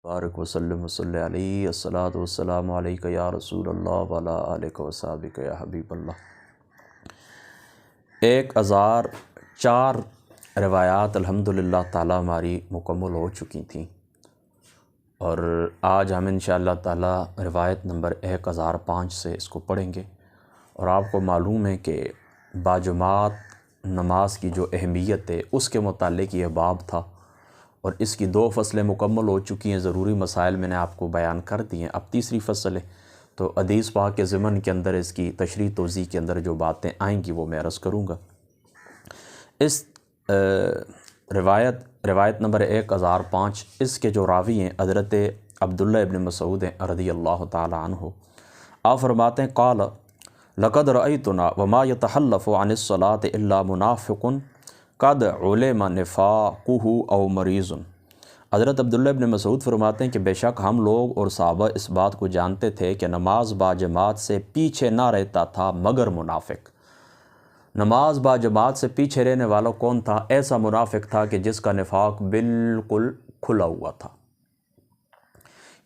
بارک وسلم وصلی علیہ الصلاۃ والسلام علیک یا رسول اللہ وعلی آلک وصحبک یا حبیب اللہ۔ 1004 روایات الحمدللہ تعالی ہماری مکمل ہو چکی تھیں، اور آج ہم انشاءاللہ تعالی روایت نمبر 1005 سے اس کو پڑھیں گے۔ اور آپ کو معلوم ہے کہ باجماعت نماز کی جو اہمیت ہے اس کے متعلق یہ باب تھا، اور اس کی 2 فصلیں مکمل ہو چکی ہیں۔ ضروری مسائل میں نے آپ کو بیان کر دی ہیں، اب تیسری فصل ہے، تو حدیث پاک کے ضمن کے اندر اس کی تشریح توضیح کے اندر جو باتیں آئیں گی وہ میں عرض کروں گا۔ اس روایت نمبر 1005، اس کے جو راوی ہیں حضرت عبداللہ ابن مسعود ہیں رضی اللہ تعالی عنہ۔ آپ فرماتے ہیں قال لقد رأیتنا وما يتحلف عن الصلاة الا منافق قد علم نفاقه او مریض۔ حضرت عبداللہ ابن مسعود فرماتے ہیں کہ بے شک ہم لوگ اور صحابہ اس بات کو جانتے تھے کہ نماز با جماعت سے پیچھے نہ رہتا تھا مگر منافق۔ نماز با جماعت سے پیچھے رہنے والا کون تھا؟ ایسا منافق تھا کہ جس کا نفاق بالکل کھلا ہوا تھا،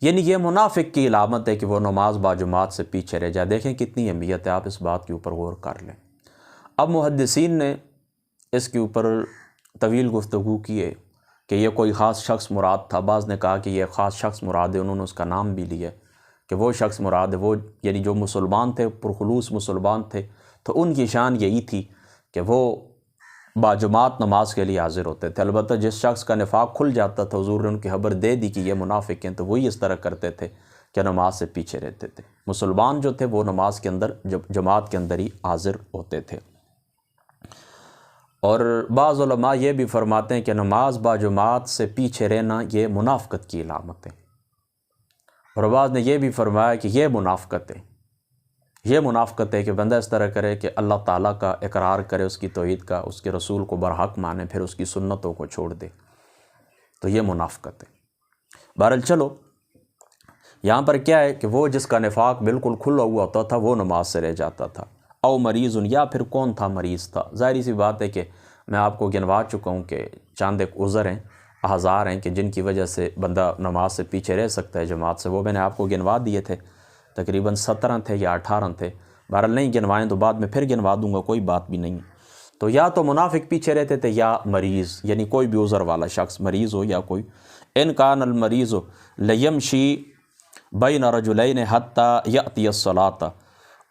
یعنی یہ منافق کی علامت ہے کہ وہ نماز با جماعت سے پیچھے رہ جائے۔ دیکھیں کتنی اہمیت ہے، آپ اس بات کے اوپر غور کر لیں۔ اب محدثین نے اس کے اوپر طویل گفتگو کی ہے کہ یہ کوئی خاص شخص مراد تھا۔ بعض نے کہا کہ یہ خاص شخص مراد ہے، انہوں نے اس کا نام بھی لیا کہ وہ شخص مراد ہے، وہ یعنی جو مسلمان تھے، پرخلوص مسلمان تھے، تو ان کی شان یہی تھی کہ وہ باجماعت نماز کے لیے حاضر ہوتے تھے۔ البتہ جس شخص کا نفاق کھل جاتا تھا، حضور نے ان کی خبر دے دی کہ یہ منافق ہیں، تو وہی اس طرح کرتے تھے کہ نماز سے پیچھے رہتے تھے۔ مسلمان جو تھے وہ نماز کے اندر جماعت کے اندر ہی حاضر ہوتے تھے۔ اور بعض علماء یہ بھی فرماتے ہیں کہ نماز با جماعت سے پیچھے رہنا یہ منافقت کی علامت ہے، اور بعض نے یہ بھی فرمایا کہ یہ منافقت ہے، یہ منافقت ہے کہ بندہ اس طرح کرے کہ اللہ تعالیٰ کا اقرار کرے، اس کی توحید کا، اس کے رسول کو برحق مانے، پھر اس کی سنتوں کو چھوڑ دے، تو یہ منافقت ہے۔ بہرحال چلو، یہاں پر کیا ہے کہ وہ جس کا نفاق بالکل کھلا ہوا ہوتا تھا وہ نماز سے رہ جاتا تھا، او مریض، یا پھر کون تھا؟ مریض تھا۔ ظاہری سی بات ہے کہ میں آپ کو گنوا چکا ہوں کہ چاند ایک عذر ہیں، اعذار ہیں کہ جن کی وجہ سے بندہ نماز سے پیچھے رہ سکتا ہے جماعت سے، وہ میں نے آپ کو گنوا دیے تھے، تقریباً 17 تھے یا 18 تھے۔ بہرحال نہیں گنوائیں تو بعد میں پھر گنوا دوں گا، کوئی بات بھی نہیں۔ تو یا تو منافق پیچھے رہتے تھے یا مریض، یعنی کوئی بھی عذر والا شخص، مریض ہو یا کوئی۔ ان کان المریض لیمشی بین رجلین حتی یأتی الصلاۃ،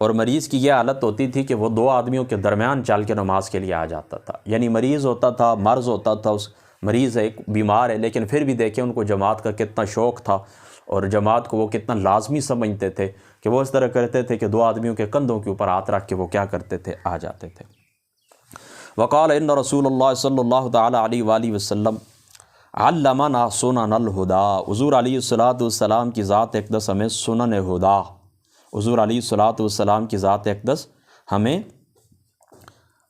اور مریض کی یہ حالت ہوتی تھی کہ وہ 2 آدمیوں کے درمیان چل کے نماز کے لیے آ جاتا تھا، یعنی مریض ہوتا تھا، مرض ہوتا تھا، اس مریض ہے، بیمار ہے، لیکن پھر بھی دیکھیں ان کو جماعت کا کتنا شوق تھا، اور جماعت کو وہ کتنا لازمی سمجھتے تھے کہ وہ اس طرح کرتے تھے کہ 2 آدمیوں کے کندھوں کے اوپر ہاتھ رکھ کے وہ کیا کرتے تھے؟ آ جاتے تھے۔ وقال ان رسول اللہ صلی اللہ تعالی علیہ وآلہ وسلم علمنا سنن الہدی، حضور علیہ الصلاۃ والسلام کی ذات اقدس ہمیں سنن ہدا، حضور علیہ الصلاۃ والسلام کی ذات اقدس ہمیں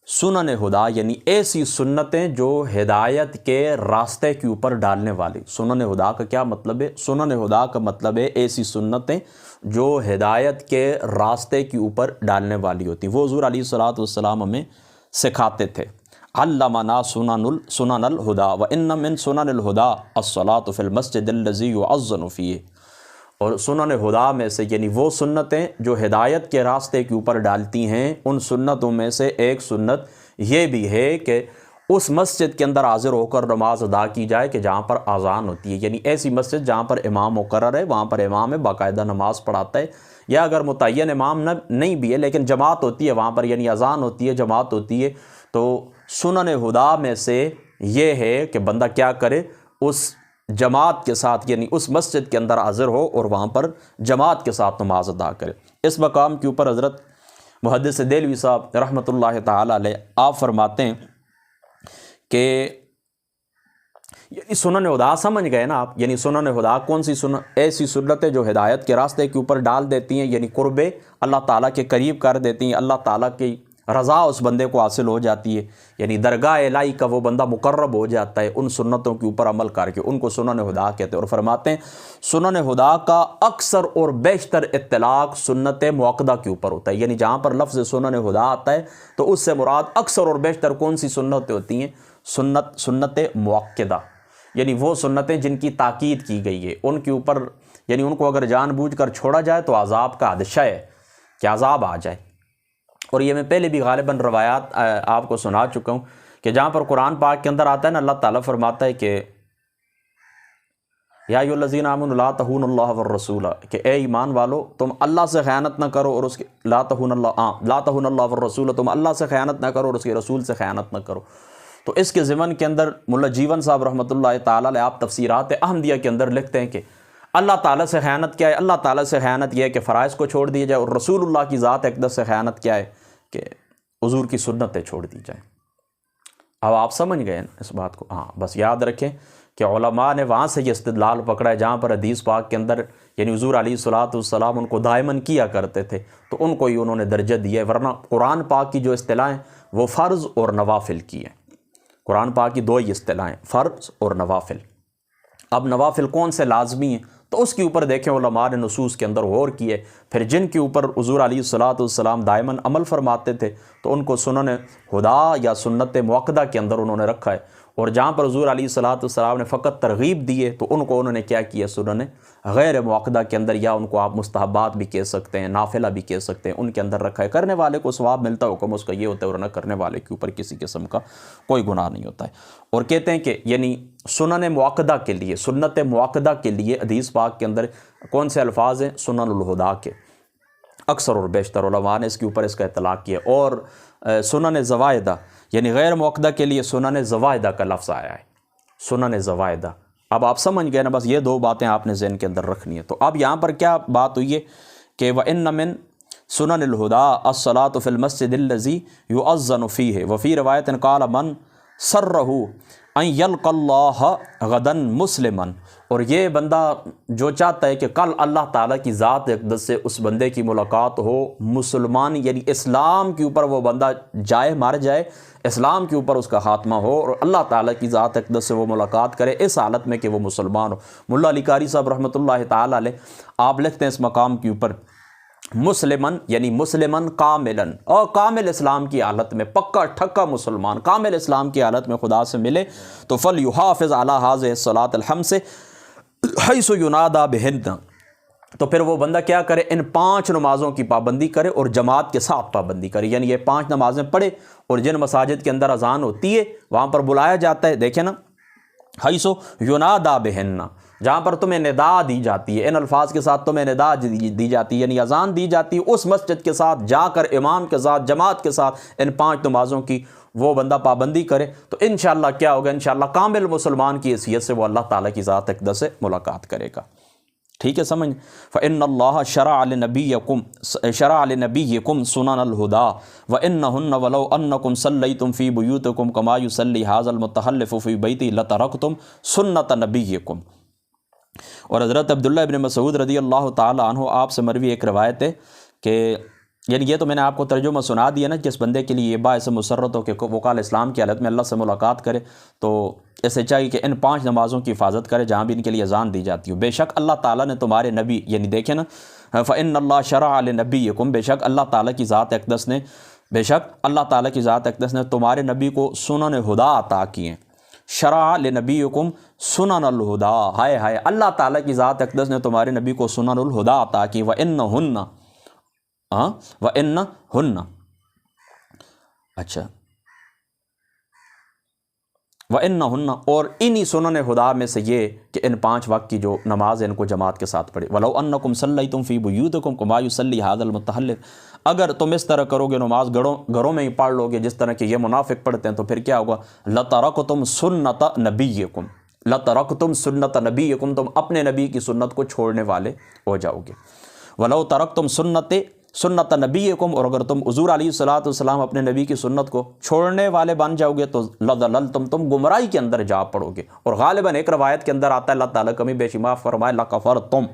سنن ہدا، یعنی ایسی سنتیں جو ہدایت کے راستے کے اوپر ڈالنے والی۔ سنن ہدا کا کیا مطلب ہے؟ سنن ہدا کا مطلب ہے ایسی سنتیں جو ہدایت کے راستے کے اوپر ڈالنے والی ہوتی، وہ حضور علیہ الصلاۃ والسلام ہمیں سکھاتے تھے۔ علمنا سنن الہدا وان من سنن الہدا الصلاۃ فی المسجد الذی یؤذن فیہ، اور سنن ہدا میں سے یعنی وہ سنتیں جو ہدایت کے راستے کے اوپر ڈالتی ہیں، ان سنتوں میں سے ایک سنت یہ بھی ہے کہ اس مسجد کے اندر حاضر ہو کر نماز ادا کی جائے کہ جہاں پر اذان ہوتی ہے، یعنی ایسی مسجد جہاں پر امام مقرر ہے، وہاں پر امام ہے، باقاعدہ نماز پڑھاتا ہے، یا اگر متعین امام نہیں بھی ہے لیکن جماعت ہوتی ہے وہاں پر، یعنی اذان ہوتی ہے، جماعت ہوتی ہے۔ تو سنن ہدا میں سے یہ ہے کہ بندہ کیا کرے؟ اس جماعت کے ساتھ، یعنی اس مسجد کے اندر حاضر ہو اور وہاں پر جماعت کے ساتھ نماز ادا کرے۔ اس مقام کے اوپر حضرت محدث دہلوی صاحب رحمۃ اللہ تعالی علیہ آپ فرماتے ہیں کہ یعنی سنن ہدا سمجھ گئے نا آپ، یعنی سنن ہدا کون سی سنت؟ ایسی سنتیں جو ہدایت کے راستے کے اوپر ڈال دیتی ہیں، یعنی قرب اللہ تعالیٰ کے قریب کر دیتی ہیں، اللہ تعالیٰ کی رضا اس بندے کو حاصل ہو جاتی ہے، یعنی درگاہ الہی کا وہ بندہ مقرب ہو جاتا ہے ان سنتوں کے اوپر عمل کر کے، ان کو سنن ہدا کہتے ہیں۔ اور فرماتے ہیں سنن ہدا کا اکثر اور بیشتر اطلاق سنت مؤکدہ کے اوپر ہوتا ہے، یعنی جہاں پر لفظ سنن ہدا آتا ہے تو اس سے مراد اکثر اور بیشتر کون سی سنتیں ہوتی ہیں؟ سنت مؤکدہ، یعنی وہ سنتیں جن کی تاکید کی گئی ہے ان کے اوپر، یعنی ان کو اگر جان بوجھ کر چھوڑا جائے تو عذاب کا خدشہ ہے کہ عذاب آ جائے۔ اور یہ میں پہلے بھی غالباً روایات آپ کو سنا چکا ہوں کہ جہاں پر قرآن پاک کے اندر آتا ہے نا، اللہ تعالیٰ فرماتا ہے کہ یا ایھا الذین آمنوا لا تخونوا اللہ والرسول، کہ اے ایمان والو تم اللہ سے خیانت نہ کرو اور اس کے لا تخونوا اللہ والرسول، تم اللہ سے خیانت نہ کرو اور اس کے رسول سے خیانت نہ کرو۔ تو اس کے ضمن کے اندر ملا جیون صاحب رحمۃ اللہ تعالیٰ علیہ آپ تفسیرات احمدیہ کے اندر لکھتے ہیں کہ اللہ تعالیٰ سے خیانت کیا ہے؟ اللہ تعالیٰ سے خیانت یہ ہے کہ فرائض کو چھوڑ دیا جائے، اور رسول اللہ کی ذات اقدس سے خیانت کیا ہے کہ حضور کی سنتیں چھوڑ دی جائیں۔ اب آپ سمجھ گئے اس بات کو؟ ہاں، بس یاد رکھیں کہ علماء نے وہاں سے یہ استدلال پکڑا ہے جہاں پر حدیث پاک کے اندر یعنی حضور علیہ الصلوۃ والسلام ان کو دائماً کیا کرتے تھے تو ان کو ہی انہوں نے درجہ دیا ہے، ورنہ قرآن پاک کی جو اصطلاحیں وہ فرض اور نوافل کی ہیں۔ قرآن پاک کی دو ہی اصطلاحیں، فرض اور نوافل۔ اب نوافل کون سے لازمی ہیں تو اس کے اوپر دیکھیں علماء نے نصوص کے اندر غور کیے، پھر جن کے اوپر حضور علیہ الصلوۃ والسلام دائماً عمل فرماتے تھے تو ان کو سنن ہدا یا سنت مؤکدہ کے اندر انہوں نے رکھا ہے، اور جہاں پر حضور علیہ الصلوۃ والسلام نے فقط ترغیب دی ہے تو ان کو انہوں نے کیا کیا، سنن غیر مؤکدہ کے اندر، یا ان کو آپ مستحبات بھی کہہ سکتے ہیں، نافلہ بھی کہہ سکتے ہیں، ان کے اندر رکھا ہے۔ کرنے والے کو ثواب ملتا ہے، حکم اس کا یہ ہوتا ہے، اور نہ کرنے والے کے اوپر کسی قسم کا کوئی گناہ نہیں ہوتا ہے۔ اور کہتے ہیں کہ یعنی سنن مؤکدہ کے لیے، سنت مؤکدہ کے لیے حدیث پاک کے اندر کون سے الفاظ ہیں؟ سنن الہدا کے، اکثر اور بیشتر علماء نے اس کے اوپر اس کا اطلاق کیا۔ اور سنن زوائدہ یعنی غیر مؤکدہ کے لیے سنن زوائدہ کا لفظ آیا ہے، سنن زوائدہ۔ اب آپ سمجھ گئے نا، بس یہ دو باتیں آپ نے ذہن کے اندر رکھنی ہے۔ تو اب یہاں پر کیا بات ہوئی ہے کہ وَإِنَّ مِن سنن الہدا الصلاۃ فی المسجد الذی یؤذن فیہ، وفی روایت قال من سرہ ان یلقى اللہ غدا مسلما، اور یہ بندہ جو چاہتا ہے کہ کل اللہ تعالیٰ کی ذات اقدس سے اس بندے کی ملاقات ہو مسلمان، یعنی اسلام کے اوپر وہ بندہ جائے، مر جائے، اسلام کے اوپر اس کا خاتمہ ہو اور اللہ تعالیٰ کی ذات اقدس سے وہ ملاقات کرے اس حالت میں کہ وہ مسلمان ہو۔ ملا علی قاری صاحب رحمۃ اللہ تعالیٰ علیہ آپ لکھتے ہیں اس مقام کے اوپر مسلمن یعنی مسلمن کاملن، اور کامل اسلام کی حالت میں، پکا ٹھکا مسلمان کامل اسلام کی حالت میں خدا سے ملے تو فلیحافظ علی ہذہ الصلاۃ الخمس حیث ینادی بہن، تو پھر وہ بندہ کیا کرے، ان 5 نمازوں کی پابندی کرے اور جماعت کے ساتھ پابندی کرے، یعنی یہ 5 نمازیں پڑھے اور جن مساجد کے اندر اذان ہوتی ہے وہاں پر بلایا جاتا ہے، دیکھیں نا، حیث ینادی بہن، جہاں پر تمہیں ندا دی جاتی ہے، ان الفاظ کے ساتھ تمہیں ندا دی جاتی ہے، یعنی اذان دی جاتی ہے، اس مسجد کے ساتھ جا کر امام کے ساتھ جماعت کے ساتھ ان 5 نمازوں کی وہ بندہ پابندی کرے تو انشاءاللہ کیا ہوگا، انشاءاللہ کامل مسلمان کی حیثیت سے وہ اللہ تعالیٰ کی ذات اقدس سے ملاقات کرے گا۔ ٹھیک ہے سمجھ؟ فإن اللہ شرع لنبیکم سنن الہدا وإنہن ولو انکم صلیتم فی بیوتکم کما یصلی ھذا المتخلف فی بیتہ لترکتم سنت نبیکم۔ اور حضرت عبداللہ ابن مسعود رضی اللہ تعالیٰ عنہ آپ سے مروی ایک روایت ہے کہ یعنی یہ تو میں نے آپ کو ترجمہ سنا دیا نا، جس بندے کے لیے یہ باعث مسرت ہو کہ وہ کل اسلام کی حالت میں اللہ سے ملاقات کرے تو اسے چاہیے کہ ان 5 نمازوں کی حفاظت کرے جہاں بھی ان کے لیے اذان دی جاتی ہو۔ بے شک اللہ تعالیٰ نے تمہارے نبی، یعنی دیکھیں نا، فإن اللہ شرع لنبیکم، بے شک اللہ تعالیٰ کی ذات اقدس نے، بے شک اللہ تعالیٰ کی ذات اقدس نے تمہارے نبی کو سنن ہدا عطا کیے۔ شرع لنبیکم سنن الہدا، ہائے ہائے، اللہ تعالیٰ کی ذات اقدس نے تمہارے نبی کو سنن الہدا عطا کی۔ وَإِنَّهُنَّ، وَإِنَّهُنَّ، اچھا، وَإِنَّهُنَّ، اور انہی سنن ہدا میں سے یہ کہ ان 5 وقت کی جو نماز ہے ان کو جماعت کے ساتھ پڑھے۔ وَلَوْ أَنَّكُمْ صَلَّيْتُمْ فِي بُيُوتِكُمْ كَمَا يُصَلِّي هَذَا الْمُتَخَلِّفُ، اگر تم اس طرح کرو گے، نماز گھروں میں ہی پڑھ لو گے جس طرح کہ یہ منافق پڑھتے ہیں، تو پھر کیا ہوگا، لَتَرَكْتُمْ سُنَّتَ نَبِيِّكُمْ، لَتَرَكْتُمْ سُنَّتَ نَبِيِّكُمْ، تم اپنے نبی کی سنت کو چھوڑنے والے ہو جاؤ گے۔ وَلَوْ تَرَكْتُمْ سنت نبیکم، اور اگر تم حضور علیہ الصلوۃ والسلام اپنے نبی کی سنت کو چھوڑنے والے بن جاؤ گے تو لضللتم، تم گمراہی کے اندر جا پڑو گے۔ اور غالباً ایک روایت کے اندر آتا ہے، اللہ تعالیٰ کمی بیشی معاف فرمائے، لکفرتم،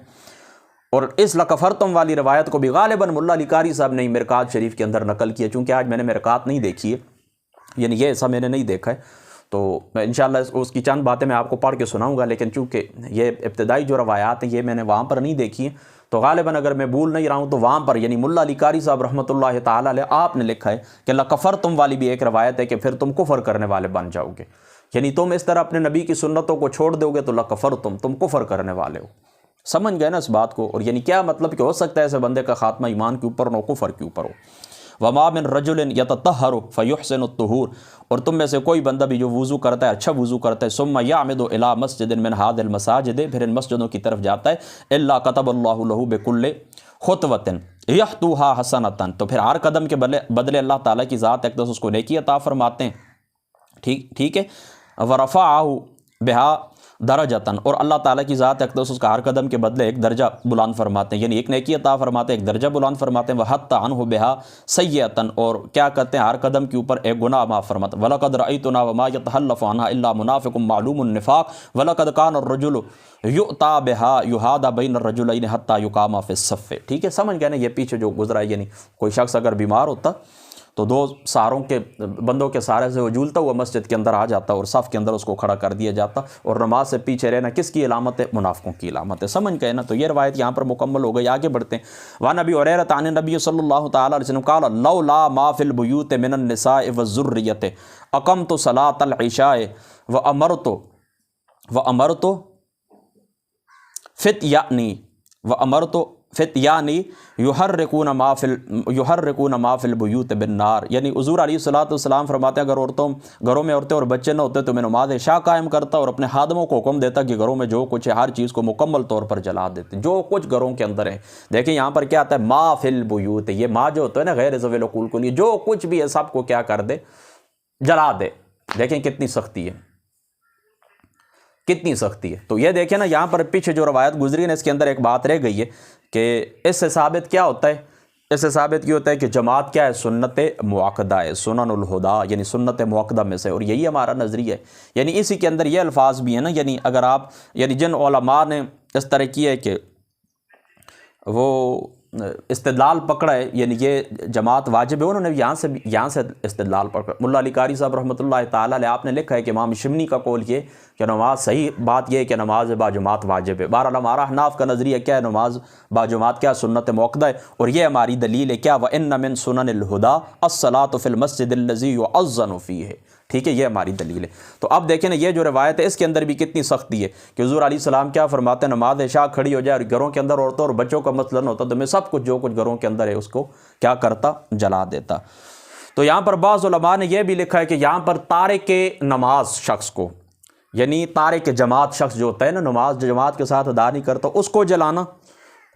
اور اس لکفرتم والی روایت کو بھی غالباً ملا علی قاری صاحب نے مرقات شریف کے اندر نقل کیا، چونکہ آج میں نے مرقات نہیں دیکھی ہے، یعنی یہ ایسا میں نے نہیں دیکھا ہے، تو میں انشاءاللہ اس کی چند باتیں میں آپ کو پڑھ کے سناؤں گا، لیکن چونکہ یہ ابتدائی جو روایات ہیں یہ میں نے وہاں پر نہیں دیکھی ہیں، تو غالباً اگر میں بھول نہیں رہا ہوں تو وہاں پر یعنی ملا علی قاری صاحب رحمۃ اللہ تعالیٰ علیہ آپ نے لکھا ہے کہ لکفرتم والی بھی ایک روایت ہے کہ پھر تم کفر کرنے والے بن جاؤ گے۔ یعنی تم اس طرح اپنے نبی کی سنتوں کو چھوڑ دو گے تو لکفرتم، تم کفر کرنے والے ہو۔ سمجھ گئے نا اس بات کو؟ اور یعنی کیا مطلب کہ ہو سکتا ہے ایسے بندے کا خاتمہ ایمان کے اوپر نہ کفر کے اوپر ہو۔ وما من رجل یتطہر فیحسن الطہور، اور تم میں سے کوئی بندہ بھی جو وضو کرتا ہے، اچھا وضو کرتا ہے، ثم یعمد الی مسجد من هذه المساجد، پھر ان مسجدوں کی طرف جاتا ہے، الا کتب اللہ له بکل خطوۃ یحتوها حسنۃ، تو پھر ہر قدم کے بدلے اللہ تعالیٰ کی ذات اقدس اس کو نیکی عطا فرماتے ہیں۔ ٹھیک ہے، ورفعہ بہا درجتاً، اور اللہ تعالیٰ کی ذات اقدس اس کا ہر قدم کے بدلے ایک درجہ بلند فرماتے ہیں، یعنی ایک نیکی عطا فرماتے ہیں، ایک درجہ بلند فرماتے ہیں، وحط عنہ بہا سیئۃً، اور کیا کہتے ہیں ہر قدم کے اوپر ایک گناہ معاف فرماتے ہیں۔ وَلَقَدْ رَأَيْتُنَا وَمَا يَتَحَلَّفُ عَنْهَا إِلَّا مُنَافِقٌ مَعْلُومُ النِّفَاقِ وَلَقَدْ كَانَ الرَّجُلُ يُؤْتَى بِهَا يُهَادَى بَيْنَ الرَّجُلَيْنِ حَتَّى يُقَامَ فِي الصَّفِّ۔ ٹھیک ہے، سمجھ گئے نا؟ یہ پیچھے جو گزرا ہے، یعنی کوئی شخص اگر بیمار ہوتا تو دو سہاروں کے بندوں کے سہارے سے وہ جھولتا ہوا مسجد کے اندر آ جاتا اور صف کے اندر اس کو کھڑا کر دیا جاتا، اور نماز سے پیچھے رہنا کس کی علامت ہے؟ منافقوں کی علامت ہے۔ سمجھ گئے نا؟ تو یہ روایت یہاں پر مکمل ہو گئی، آگے بڑھتے ہیں۔ وعن ابی ہریرہ عن النبی صلی اللہ تعالی علیہ وسلم قال لولا ما فی البیوت من النساء والذریۃ اقمت صلاۃ العشاء وامرت فتیانی یحرکون ما فی البیوت بالنار، یعنی حضور علیہ الصلوۃ والسلام فرماتے ہیں اگر گھروں میں عورتیں اور بچے نہ ہوتے تو میں نماز عشاء قائم کرتا اور اپنے خادموں کو حکم دیتا کہ گھروں میں جو کچھ ہے ہر چیز کو مکمل طور پر جلا دیتے، جو کچھ گھروں کے اندر ہے۔ دیکھیں یہاں پر کیا آتا ہے؟ ما فی البیوت، یہ ما جو ہوتا ہے نا غیر ذوی العقول کے لیے، جو کچھ بھی ہے سب کو کیا کر دے؟ جلا دے۔ دیکھیں کتنی سختی ہے، کتنی سختی ہے۔ تو یہ دیکھیں نا یہاں پر پیچھے جو روایت گزری ہے اس کے اندر ایک بات رہ گئی ہے کہ اس سے ثابت کیا ہوتا ہے؟ اس سے ثابت یہ ہوتا ہے کہ جماعت کیا ہے؟ سنت مؤکدہ ہے، سنن الہدا، یعنی سنت مؤکدہ میں سے، اور یہی ہمارا نظریہ ہے۔ یعنی اسی کے اندر یہ الفاظ بھی ہیں نا، یعنی اگر آپ یعنی جن علماء نے اس طرح کی ہے کہ وہ استدلال پکڑا ہے، یعنی یہ جماعت واجب ہے، انہوں نے یہاں سے استدلال پکڑا۔ ملا علی قاری صاحب رحمۃ اللہ تعالیٰ علیہ آپ نے لکھا ہے کہ امام شمنی کا قول یہ کہ نماز صحیح بات یہ ہے کہ نماز باجماعت واجب ہے۔ بہرحال ہمارا احناف کا نظریہ کیا ہے؟ نماز باجماعت کیا سنت مؤکدہ ہے، اور یہ ہماری دلیل ہے کیا؟ وَإِنَّ مِن سُنَنِ الْهُدَىٰ الصَّلَاةُ فِي الْمَسْجِدِ الَّذِي يُؤَذَّنُ فِيهِ۔ ٹھیک ہے، یہ ہماری دلیل ہے۔ تو اب دیکھیں نا یہ جو روایت ہے اس کے اندر بھی کتنی سختی ہے کہ حضور علیہ السلام کیا فرماتے ہیں؟ نماز عشاء کھڑی ہو جائے اور گھروں کے اندر عورتوں اور بچوں کا مثلاً ہوتا تو میں سب کچھ جو کچھ گھروں کے اندر ہے اس کو کیا کرتا؟ جلا دیتا۔ تو یہاں پر بعض علماء نے یہ بھی لکھا ہے کہ یہاں پر تارک نماز شخص کو، یعنی تارک جماعت شخص جو ہوتا ہے نا، نماز جماعت کے ساتھ ادا نہیں کرتا، اس کو جلانا،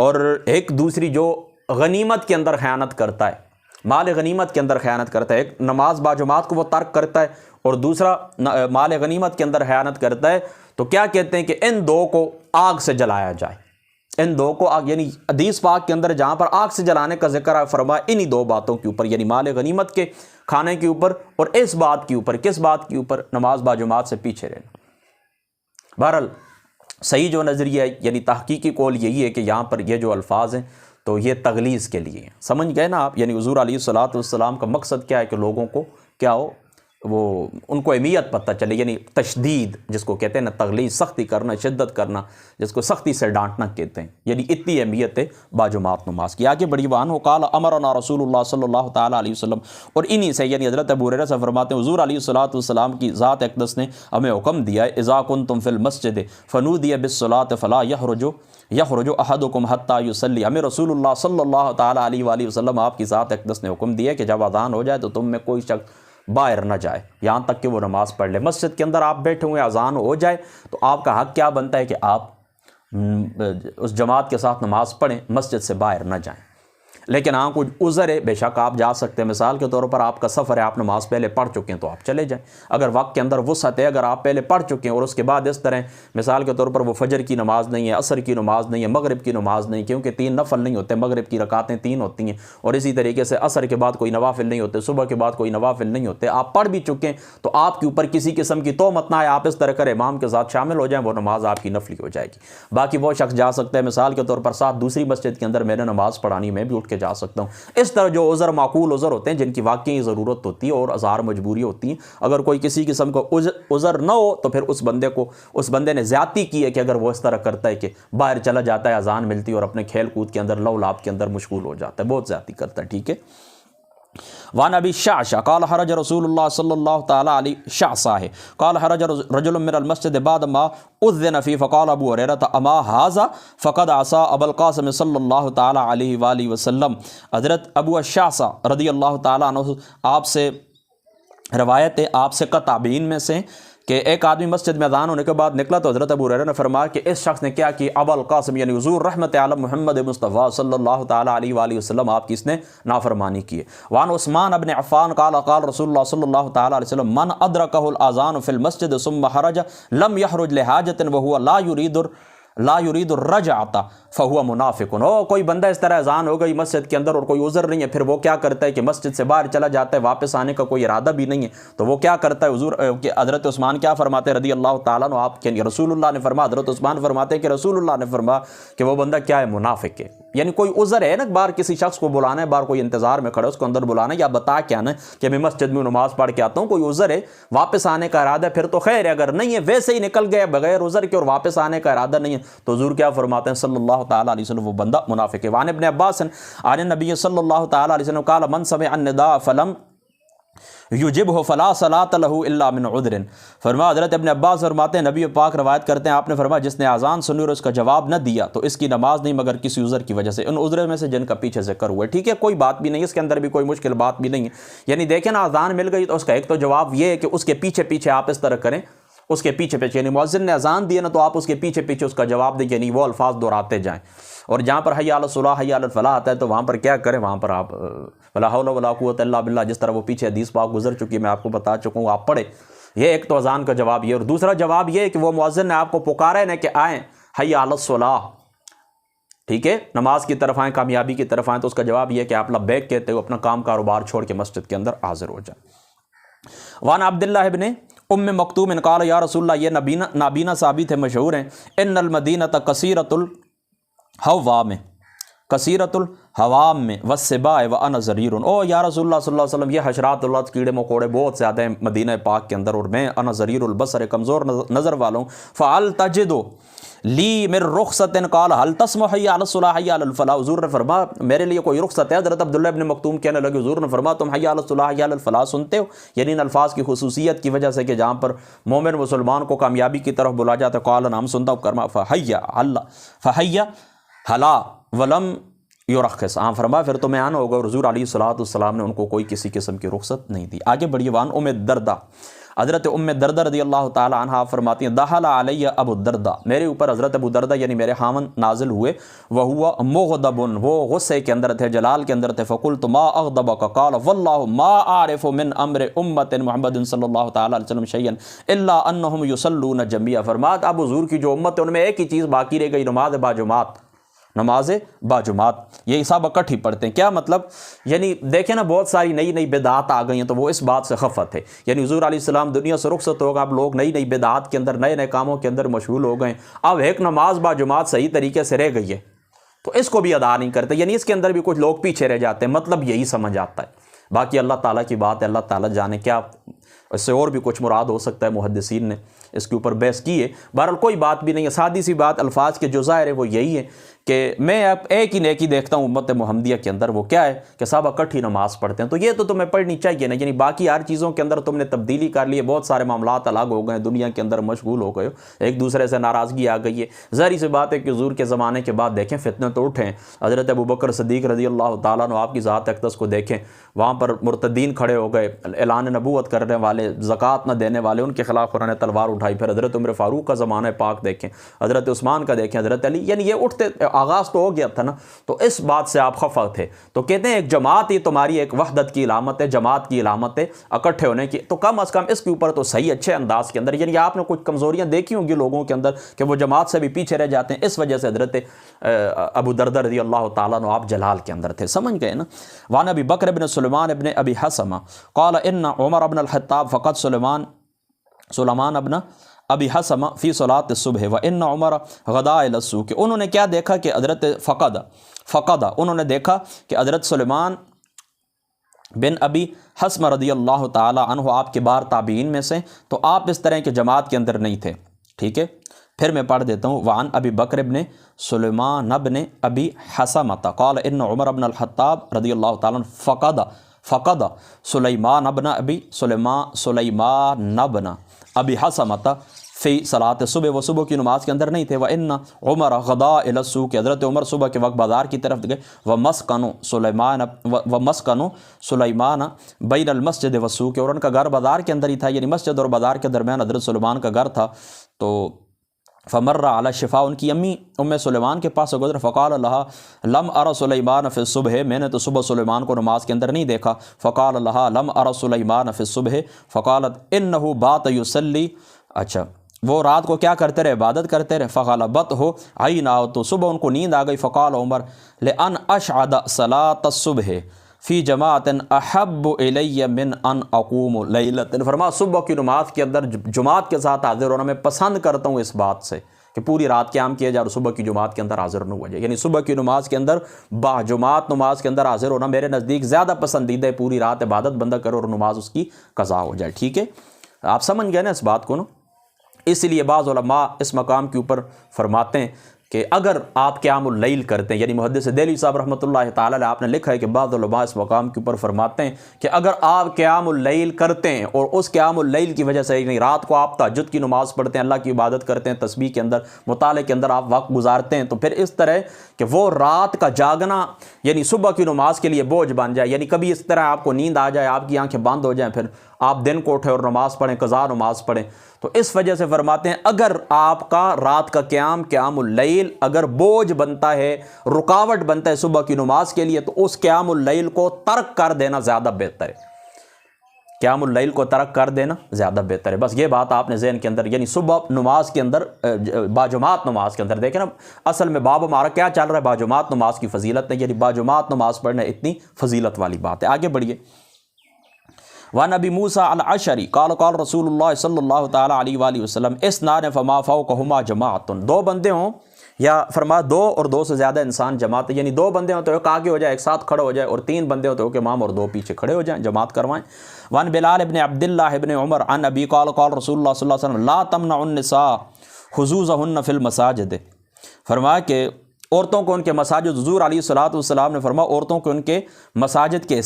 اور ایک دوسری جو غنیمت کے اندر خیانت کرتا ہے، مال غنیمت کے اندر خیانت کرتا ہے، ایک نماز باجماعت کو وہ ترک کرتا ہے اور دوسرا مال غنیمت کے اندر خیانت کرتا ہے، تو کیا کہتے ہیں کہ ان دو کو آگ سے جلایا جائے۔ ان دو کو آگ، یعنی حدیث پاک کے اندر جہاں پر آگ سے جلانے کا ذکر ہے فرمایا انہی دو باتوں کے اوپر، یعنی مال غنیمت کے کھانے کے اوپر اور اس بات کے اوپر۔ کس بات کے اوپر؟ نماز باجماعت سے پیچھے رہنا۔ بہرحال صحیح جو نظریہ ہے یعنی تحقیقی قول یہی ہے کہ یہاں پر یہ جو الفاظ ہیں تو یہ تغلیظ کے لیے ہیں۔ سمجھ گئے نا آپ؟ یعنی حضور علیہ الصلوۃ والسلام کا مقصد کیا ہے کہ لوگوں کو کیا ہو، وہ ان کو اہمیت پتہ چلے، یعنی تشدید جس کو کہتے ہیں نا، تغلیظ، سختی کرنا، شدت کرنا، جس کو سختی سے ڈانٹنا کہتے ہیں، یعنی اتنی اہمیت ہے باجماعت نماز کی۔ آگے بڑی وان ہو قال امرنا رسول اللہ صلی اللہ تعالیٰ علیہ وسلم، اور انہی سے یعنی حضرت ابو ہریرہ سے فرماتے ہیں حضور علیہ الصلوۃ والسلام کی ذات اقدس نے ہمیں حکم دیا ہے اذا کنتم فی المسجد فنودی بالصلاۃ فلا یخرج احدکم حتی یصلی، ہمیں رسول اللہ صلی اللہ تعالیٰ علیہ وآلہ وسلم آپ کی ذات اقدس نے حکم دیا کہ جب اذان ہو جائے تو تم میں کوئی شخص باہر نہ جائے یہاں تک کہ وہ نماز پڑھ لے۔ مسجد کے اندر آپ بیٹھے ہوئے اذان ہو جائے تو آپ کا حق کیا بنتا ہے کہ آپ اس جماعت کے ساتھ نماز پڑھیں، مسجد سے باہر نہ جائیں۔ لیکن ہاں کچھ عذر ہے، بے شک آپ جا سکتے ہیں، مثال کے طور پر آپ کا سفر ہے، آپ نماز پہلے پڑھ چکے ہیں تو آپ چلے جائیں۔ اگر وقت کے اندر وسعت ہے، اگر آپ پہلے پڑھ چکے ہیں اور اس کے بعد اس طرح مثال کے طور پر وہ فجر کی نماز نہیں ہے، عصر کی نماز نہیں ہے، مغرب کی نماز نہیں، کیونکہ 3 نفل نہیں ہوتے، مغرب کی رکعتیں 3 ہوتی ہیں، اور اسی طریقے سے عصر کے بعد کوئی نوافل نہیں ہوتے، صبح کے بعد کوئی نوافل نہیں ہوتے، آپ پڑھ بھی چکے ہیں تو آپ کے اوپر کسی قسم کی تہمت نہ آئے، آپ اس طرح کر امام کے ساتھ شامل ہو جائیں، وہ نماز آپ کی نفلی ہو جائے گی۔ باقی وہ شخص جا سکتا ہے مثال کے طور پر ساتھ دوسری مسجد کے اندر میں نے نماز پڑھانی، میں بھی اٹھ کے جا سکتا ہوں۔ اس طرح جو عذر معقول عذر ہوتے ہیں جن کی واقعی ضرورت ہوتی ہے اور اظہار مجبوری ہوتی ہیں، اگر کوئی کسی قسم کا عذر نہ ہو تو پھر اس بندے نے زیادتی کی ہے کہ اگر وہ اس طرح کرتا ہے کہ باہر چلا جاتا ہے، اذان ملتی ہے اور اپنے کھیل کود کے اندر لو لاب کے اندر مشغول ہو جاتا ہے، بہت زیادتی کرتا ہے۔ ٹھیک ہے، وعن ابی شعشع قال حرج رسول اللہ صلی اللہ تعالی علیہ شعصہ ہے قال حرج رجل من المسجد بعد ما اذن فی فقال ابو ہریرہ اما ھذا فقد عصى ابا القاسم صلی اللہ تعالی علیہ وآلہ وسلم۔ حضرت ابو شعصہ رضی اللہ تعالیٰ عنہ آپ سے روایت ہے، آپ سے تابعین میں سے، کہ ایک آدمی مسجد میں اذان ہونے کے بعد نکلا تو حضرت ابو ہریرہ نے فرمایا کہ اس شخص نے کیا کی، ابا القاسم یعنی حضور رحمت عالم محمد مصطفیٰ صلی اللہ تعالی علیہ وآلہ وسلم آپ کی اس نے نافرمانی کی ہے۔ وعن عثمان بن عفان قال قال رسول اللہ صلی اللہ تعالی علیہ وسلم من ادرکہ الاذان فی المسجد ثم حرج لم یحرج لحاجت وهو لا یرید الرجعۃ فہو منافق۔ کوئی بندہ اس طرح اذان ہو گئی مسجد کے اندر اور کوئی عذر نہیں ہے، پھر وہ کیا کرتا ہے کہ مسجد سے باہر چلا جاتا ہے، واپس آنے کا کوئی ارادہ بھی نہیں ہے، تو وہ کیا کرتا ہے؟ حضور کہ حضرت عثمان کیا فرماتے ہیں رضی اللہ تعالیٰ عنہ، آپ کے رسول اللہ نے فرمایا، حضرت عثمان فرماتے ہیں کہ رسول اللہ نے فرمایا کہ وہ بندہ کیا ہے؟ منافق ہے۔ یعنی کوئی عذر ہے نا، باہر کسی شخص کو بلانا ہے، باہر کوئی انتظار میں کھڑا ہے، اس کو اندر بلانا ہے یا بتا کے آنا ہے کہ میں مسجد میں نماز پڑھ کے آتا ہوں، کوئی عذر ہے، واپس آنے کا ارادہ ہے، پھر تو خیر ہے، اگر نہیں ہے ویسے ہی نکل گئے بغیر عذر کے اور واپس آنے کا ارادہ نہیں ہے تو حضور کیا فرماتے ہیں صلی اللہ تعالیٰ علیہ وسلم، وہ بندہ منافق ہے۔ وعن ابن عباس عن النبی صلی اللہ تعالیٰ علیہ وسلم قال من سمع النداء فلم یجبہ فلا صلاۃ لہ الا من عذر۔ فرمایا حضرت ابن عباس فرماتے ہیں، نبی پاک روایت کرتے ہیں، آپ نے فرمایا جس نے اذان سنی اور اس کا جواب نہ دیا تو اس کی نماز نہیں مگر کسی عذر کی وجہ سے، ان عذر میں سے جن کا پیچھے ذکر ہوا ہے۔ ٹھیک ہے، کوئی بات بھی نہیں، اس کے اندر بھی کوئی مشکل بات بھی نہیں ہے۔ یعنی دیکھیں نا، اذان مل گئی تو اس کا ایک تو جواب یہ ہے کہ اس کے پیچھے پیچھے آپ اس طرح کریں، اس کے پیچھے پیچھے، یعنی مؤذن نے اذان دی نا تو آپ اس کے پیچھے پیچھے اس کا جواب دیں، یعنی وہ الفاظ دہراتے جائیں۔ اور جہاں پر حی علی الصلاۃ حی علی الفلاح آتا ہے تو وہاں پر کیا کریں؟ وہاں پر آپ ولا حول ولا قوت الا باللہ، جس طرح وہ پیچھے حدیث پاک گزر چکی ہے، میں آپ کو بتا چکا ہوں، آپ پڑھیں۔ یہ ایک تو اذان کا جواب یہ، اور دوسرا جواب یہ ہے کہ وہ مؤذن نے آپ کو پکارا ہے نا کہ آئیں حی علی الصلاۃ، ٹھیک ہے، نماز کی طرف آئیں، کامیابی کی طرف آئیں، تو اس کا جواب یہ ہے کہ آپ لبیک کہتے ہو، اپنا کام کاروبار چھوڑ کے مسجد کے اندر حاضر ہو جائیں۔ وعن عبداللہ ابن ام مکتوم قال یا رسول اللہ، یہ نابینا ثابت ہے، مشہور ہیں، ان المدینۃ کثیرۃ الحوام، کثیرۃ الحوام میں والسباع وانا ضریر، او یا رسول اللہ صلی اللہ علیہ وسلم، یہ حشرات اللہ کیڑے مکوڑے بہت زیادہ ہیں مدینہ پاک کے اندر، اور میں انا ضریر البصر، کمزور نظر والا ہوں، فعل تجد لی من رخصت قال هل تسمع حی علی الصلاۃ حی علی الفلاح، حضور نے فرمایا میرے لیے کوئی رخصت ہے؟ حضرت عبداللہ ابن مکتوم کہنے لگے، حضور نے فرمایا تم حی علی الصلاۃ حی علی الفلاح سنتے ہو؟ یعنی ان الفاظ کی خصوصیت کی وجہ سے کہ جہاں پر مومن مسلمان کو کامیابی کی طرف بلا جاتا ہے، قال نعم سنتا ہوں، کرما فحی حلا ولم یرخص، ہاں فرمایا پھر تمہیں آنا ہوگا، اور حضور علیہ الصلوۃ والسلام نے ان کو کوئی کسی قسم کی رخصت نہیں دی۔ آگے بڑھیے۔ وعن ام الدرداء، حضرت ام الدرداء رضی اللہ تعالی عنہا فرماتی ہیں، دخل علی ابو الدرداء، میرے اوپر حضرت ابو الدرداء یعنی میرے خاوند نازل ہوئے، وہو مغضب، وہ غصے کے اندر تھے، جلال کے اندر تھے، فقلت ما اغضبک قال واللہ ما اعرف من امر امت محمد صلی اللہ تعالی علیہ وسلم شیئا الا انہم یصلون جميعا۔ فرمایا اب حضور کی جو امت ہے ان میں ایک ہی چیز باقی رہ گئی، نماز باجماعت، نماز باجماعت، یہ سب اکٹھی پڑھتے ہیں۔ کیا مطلب؟ یعنی دیکھیں نا، بہت ساری نئی نئی بدعات آ گئی ہیں تو وہ اس بات سے خفت ہے، یعنی حضور علیہ السلام دنیا سے رخصت ہوگا، اب لوگ نئی نئی بدعات کے اندر، نئے نئے کاموں کے اندر مشغول ہو گئے ہیں، اب ایک نماز باجماعت صحیح طریقے سے رہ گئی ہے تو اس کو بھی ادا نہیں کرتے، یعنی اس کے اندر بھی کچھ لوگ پیچھے رہ جاتے ہیں، مطلب یہی سمجھ آتا ہے۔ باقی اللہ تعالیٰ کی بات ہے، اللہ تعالیٰ جانے، کیا اس سے اور بھی کچھ مراد ہو سکتا ہے، محدثین نے اس کے اوپر بحث کی ہے۔ بہرحال کوئی بات بھی نہیں ہے، سادی سی بات، الفاظ کے جو ظاہر ہے وہ یہی ہے کہ میں اب ایک ہی نیکی دیکھتا ہوں امت محمدیہ کے اندر، وہ کیا ہے کہ صحابہ اکٹھی نماز پڑھتے ہیں، تو یہ تو تمہیں پڑھنی چاہیے نا، یعنی باقی ہر چیزوں کے اندر تم نے تبدیلی کر لی ہے، بہت سارے معاملات الگ ہو گئے ہیں، دنیا کے اندر مشغول ہو گئے ہو، ایک دوسرے سے ناراضگی آ گئی ہے۔ ظاہری سی بات ہے کہ حضور کے زمانے کے بعد دیکھیں فتنے تو اٹھے ہیں، حضرت ابوبکر صدیق رضی اللہ تعالیٰ عنہ آپ کی ذات اقدس کو دیکھیں، وہاں پر مرتدین کھڑے ہو گئے، اعلان نبوت کرنے والے، زکوٰۃ نہ دینے والے، ان کے خلاف انہوں نے تلوار اٹھائی۔ پھر حضرت عمر فاروق کا زمانہ پاک دیکھیں، حضرت عثمان کا دیکھیں، حضرت علی، یعنی یہ اٹھتے، آغاز تو ہو گیا تھا نا، تو اس بات سے آپ خفا تھے۔ تو کہتے ہیں ایک جماعت ہی تمہاری ایک وحدت کی علامت ہے، جماعت کی علامت ہے، اکٹھے ہونے کی، تو کم از کم اس کے اوپر تو صحیح اچھے انداز کے اندر، یعنی آپ نے کچھ کمزوریاں دیکھی ہوں گی لوگوں کے اندر کہ وہ جماعت سے بھی پیچھے رہ جاتے ہیں، اس وجہ سے حضرت ابو درداء رضی اللہ تعالیٰ عنہ آپ جلال کے اندر تھے، سمجھ گئے نا۔ وعن ابی بکر بن سلیمان ابن ابی حسمہ قال ان عمر بن الخطاب فقد سلیمان ابن ابی حسمہ فی صلاۃ الصبح وان عمر غدا الی السوق، کہ انہوں نے کیا دیکھا کہ حضرت فقد انہوں نے دیکھا کہ حضرت سلیمان بن ابی حسمہ رضی اللہ تعالی عنہ آپ کے بار تابعین میں سے، تو آپ اس طرح کے جماعت کے اندر نہیں تھے، ٹھیک ہے۔ پھر میں پڑھ دیتا ہوں، وعن ابی بکر ابن سلیمان ابن ابی حسمہ قال ان عمر بن الخطاب رضی اللہ تعالی عنہ فقد سلیمان ابن ابی حسمۃ فی صلاۃ صبح، وہ صبح کی نماز کے اندر نہیں تھے، وان عمر غدا الی السوق، حضرت عمر صبح کے وقت بازار کی طرف گئے، ومسکن سلیمان بین المسجد والسوق، اور ان کا گھر بازار کے اندر ہی تھا، یعنی مسجد اور بازار کے درمیان حضرت سلیمان کا گھر تھا۔ تو فمر علی شفا، ان کی امی ام سلیمان کے پاس سے گزر، فقال لہا لم ار سلیمان فی الصبح، میں نے تو صبح سلیمان کو نماز کے اندر نہیں دیکھا۔ فقال لہا لم ار سلیمان فی الصبح، فقالت انہ بات یصلی، اچھا وہ رات کو کیا کرتے رہے؟ عبادت کرتے رہے۔ فغلبت ہو عیناہ، تو صبح ان کو نیند آ گئی۔ فقال عمر لأن اشعد صلاۃ الصبح فی جماعت احب الی من ان اقوم لیلۃ، فرما صبح کی نماز کے اندر جماعت کے ساتھ حاضر ہونا میں پسند کرتا ہوں اس بات سے کہ پوری رات قیام کیا جائے اور صبح کی جماعت کے اندر حاضر نہ ہوا جائے، یعنی صبح کی نماز کے اندر با جماعت نماز کے اندر حاضر ہونا میرے نزدیک زیادہ پسندیدہ ہے، پوری رات عبادت بندہ کرو اور نماز اس کی قضا ہو جائے۔ ٹھیک ہے، آپ سمجھ گئے نا اس بات کو نا؟ اس لیے بعض علماء اس مقام کے اوپر فرماتے ہیں کہ اگر آپ قیام اللیل کرتے ہیں، یعنی محدث دہلوی صاحب رحمۃ اللہ تعالی علیہ آپ نے لکھا ہے کہ بعض علماء اس مقام کے اوپر فرماتے ہیں کہ اگر آپ قیام اللیل کرتے ہیں اور اس قیام اللیل کی وجہ سے، یعنی رات کو آپ تہجد کی نماز پڑھتے ہیں، اللہ کی عبادت کرتے ہیں، تسبیح کے اندر مطالعے کے اندر آپ وقت گزارتے ہیں، تو پھر اس طرح کہ وہ رات کا جاگنا یعنی صبح کی نماز کے لیے بوجھ بن جائے، یعنی کبھی اس طرح آپ کو نیند آ جائے، آپ کی آنکھیں بند ہو جائیں، پھر آپ دن کو اٹھیں اور نماز پڑھیں، قضا نماز پڑھیں، تو اس وجہ سے فرماتے ہیں اگر آپ کا رات کا قیام اللیل اگر بوجھ بنتا ہے، رکاوٹ بنتا ہے صبح کی نماز کے لیے، تو اس قیام اللیل کو ترک کر دینا زیادہ بہتر ہے، قیام اللیل کو ترک کر دینا زیادہ بہتر ہے۔ بس یہ بات آپ نے ذہن کے اندر، یعنی صبح نماز کے اندر باجماعت نماز کے اندر دیکھیں نا، اصل میں باب ہمارا کیا چل رہا ہے؟ باجماعت نماز کی فضیلت ہے، یعنی باجماعت نماز پڑھنا اتنی فضیلت والی بات ہے۔ آگے بڑھیے۔ وعن ابی موسیٰ الاشعری قال قال رسول اللہ صلی اللہ تعالیٰ علیہ وآلہ وسلم اثنان فما فوقہما جماعت، دو بندے ہوں یا فرما دو اور دو سے زیادہ انسان جماعت، یعنی دو بندے ہوں تو ایک آگے ہو جائے ایک ساتھ کھڑے ہو جائے، اور تین بندے ہوں تو ایک امام اور دو پیچھے کھڑے ہو جائیں، جماعت کروائیں۔ وعن بلال ابن عبداللہ ابن عمر عن ابی قال قال رسول اللہ صلی اللہ علیہ وسلم لا تمنع النساء حظوظہن فی المساجد، فرمایا کہ عورتوں کو ان کے مساجد، حضور علیہ الصلوۃ والسلام نے فرمایا عورتوں کو ان کے مساجد کے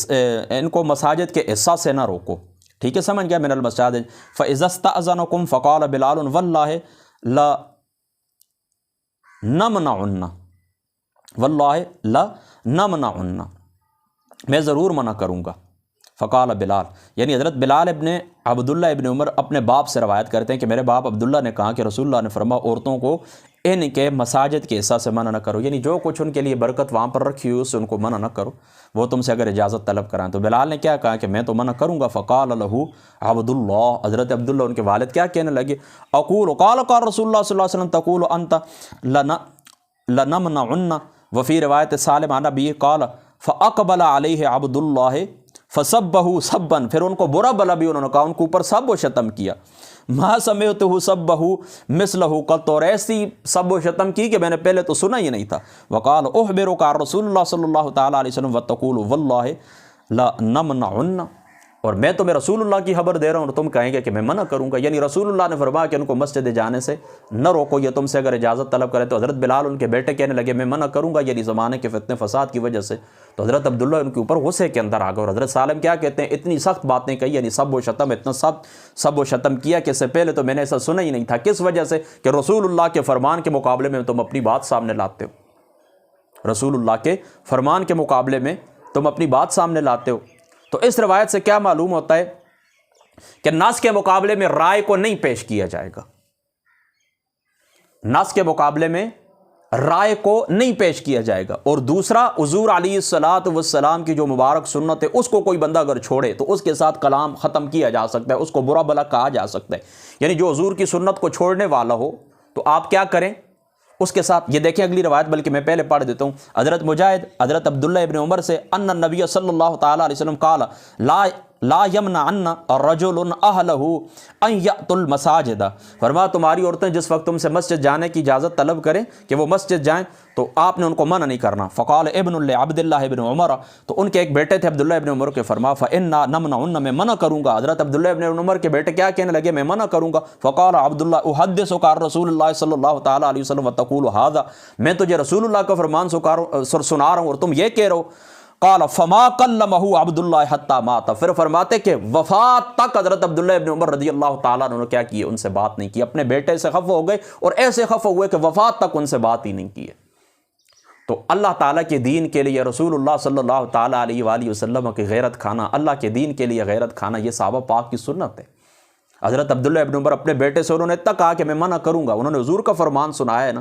ان کو مساجد کے حصہ سے نہ روکو، ٹھیک ہے، سمجھ گیا؟ من المساجد فاذا استاذنکم فقال بلال واللہ لا نمنعن، واللہ لا نمنعن، میں ضرور منع کروں گا۔ فقال بلال، یعنی حضرت بلال ابن عبداللہ ابن عمر اپنے باپ سے روایت کرتے ہیں کہ میرے باپ عبداللہ نے کہا کہ رسول اللہ نے فرمایا عورتوں کو ان کے مساجد کے حصہ سے منع نہ کرو، یعنی جو کچھ ان کے لیے برکت وہاں پر رکھی ہوئی اس سے ان کو منع نہ کرو، وہ تم سے اگر اجازت طلب کرائیں۔ تو بلال نے کیا کہا کہ میں تو منع کروں گا۔ فقال لہ عبداللہ، حضرت عبداللہ ان کے والد کیا کہنے لگے؟ اقول قال قال رسول اللہ صلی اللہ علیہ وسلم تقول انت لنمنعن، وفی روایت سالم عن ابی قال فاقبل علیہ عبداللہ فسبہ سبا، پھر ان کو برا بلا بھی انہوں نے کہا، ان کے اوپر سب و شتم کیا۔ ما سمعتہ سبہ مثلہ قط، اور ایسی سب و شتم کی کہ میں نے پہلے تو سنا ہی نہیں تھا۔ وقال اخبرک عن رسول اللہ صلی اللہ تعالیٰ علیہ وسلم وتقول واللہ لا نمنعن، اور میں تمہیں رسول اللہ کی خبر دے رہا ہوں اور تم کہیں گے کہ میں منع کروں گا، یعنی رسول اللہ نے فرمایا کہ ان کو مسجد جانے سے نہ روکو، یہ تم سے اگر اجازت طلب کرے۔ تو حضرت بلال ان کے بیٹے کہنے لگے میں منع کروں گا، یعنی زمانے کے فتنے فساد کی وجہ سے۔ تو حضرت عبداللہ ان کے اوپر غصے کے اندر آ گئے، اور حضرت سالم کیا کہتے ہیں اتنی سخت باتیں کہی، یعنی سب و شتم، اتنا سب و شتم کیا کہ اس سے پہلے تو میں نے ایسا سنا ہی نہیں تھا۔ کس وجہ سے؟ کہ رسول اللہ کے فرمان کے مقابلے میں تم اپنی بات سامنے لاتے ہو، رسول اللہ کے فرمان کے مقابلے میں تم اپنی بات سامنے لاتے ہو۔ تو اس روایت سے کیا معلوم ہوتا ہے کہ نص کے مقابلے میں رائے کو نہیں پیش کیا جائے گا، نص کے مقابلے میں رائے کو نہیں پیش کیا جائے گا۔ اور دوسرا، حضور علیہ الصلوۃ والسلام کی جو مبارک سنت ہے اس کو کوئی بندہ اگر چھوڑے تو اس کے ساتھ کلام ختم کیا جا سکتا ہے، اس کو برا بلا کہا جا سکتا ہے، یعنی جو حضور کی سنت کو چھوڑنے والا ہو تو آپ کیا کریں اس کے ساتھ۔ یہ دیکھیں اگلی روایت، بلکہ میں پہلے پڑھ دیتا ہوں۔ حضرت مجاہد حضرت عبداللہ ابن عمر سے ان النبی صلی اللہ تعالیٰ علیہ وسلم قال لا یمنعن رجل اہلہ ان یأتوا المساجد، فرمایا تمہاری عورتیں جس وقت تم سے مسجد جانے کی اجازت طلب کریں کہ وہ مسجد جائیں تو آپ نے ان کو منع نہیں کرنا۔ فقال ابن لعبداللہ ابن عمر، تو ان کے ایک بیٹے تھے عبداللہ ابن عمر کے، فرمایا فإنا نمنعن، میں منع کروں گا۔ حضرت عبداللہ ابن عمر کے بیٹے کیا کہنے لگے؟ میں منع کروں گا۔ فقال عبداللہ احدثک عن رسول اللہ صلی اللہ تعالیٰ علیہ وسلم وتقول ھذا، میں تجھے رسول اللہ کا فرمان سنا رہا ہوں اور تم یہ کہہ رہے ہو۔ قال فما کلمہ عبداللہ حتی مات، پھر فرماتے کہ وفات تک حضرت عبداللہ ابن عمر رضی اللہ تعالیٰ عنہ نے کیا کیے، ان سے بات نہیں کی، اپنے بیٹے سے خفا ہو گئے اور ایسے خفا ہوئے کہ وفات تک ان سے بات ہی نہیں کی ہے۔ تو اللہ تعالیٰ کے دین کے لیے رسول اللہ صلی اللہ تعالیٰ علیہ وآلہ وسلم کی غیرت کھانا، اللہ کے دین کے لیے غیرت کھانا، یہ صحابہ پاک کی سنت ہے۔ حضرت عبداللہ ابن عمر اپنے بیٹے سے انہوں نے اتنا کہا کہ میں منع کروں گا، انہوں نے حضور کا فرمان سنایا ہے نا،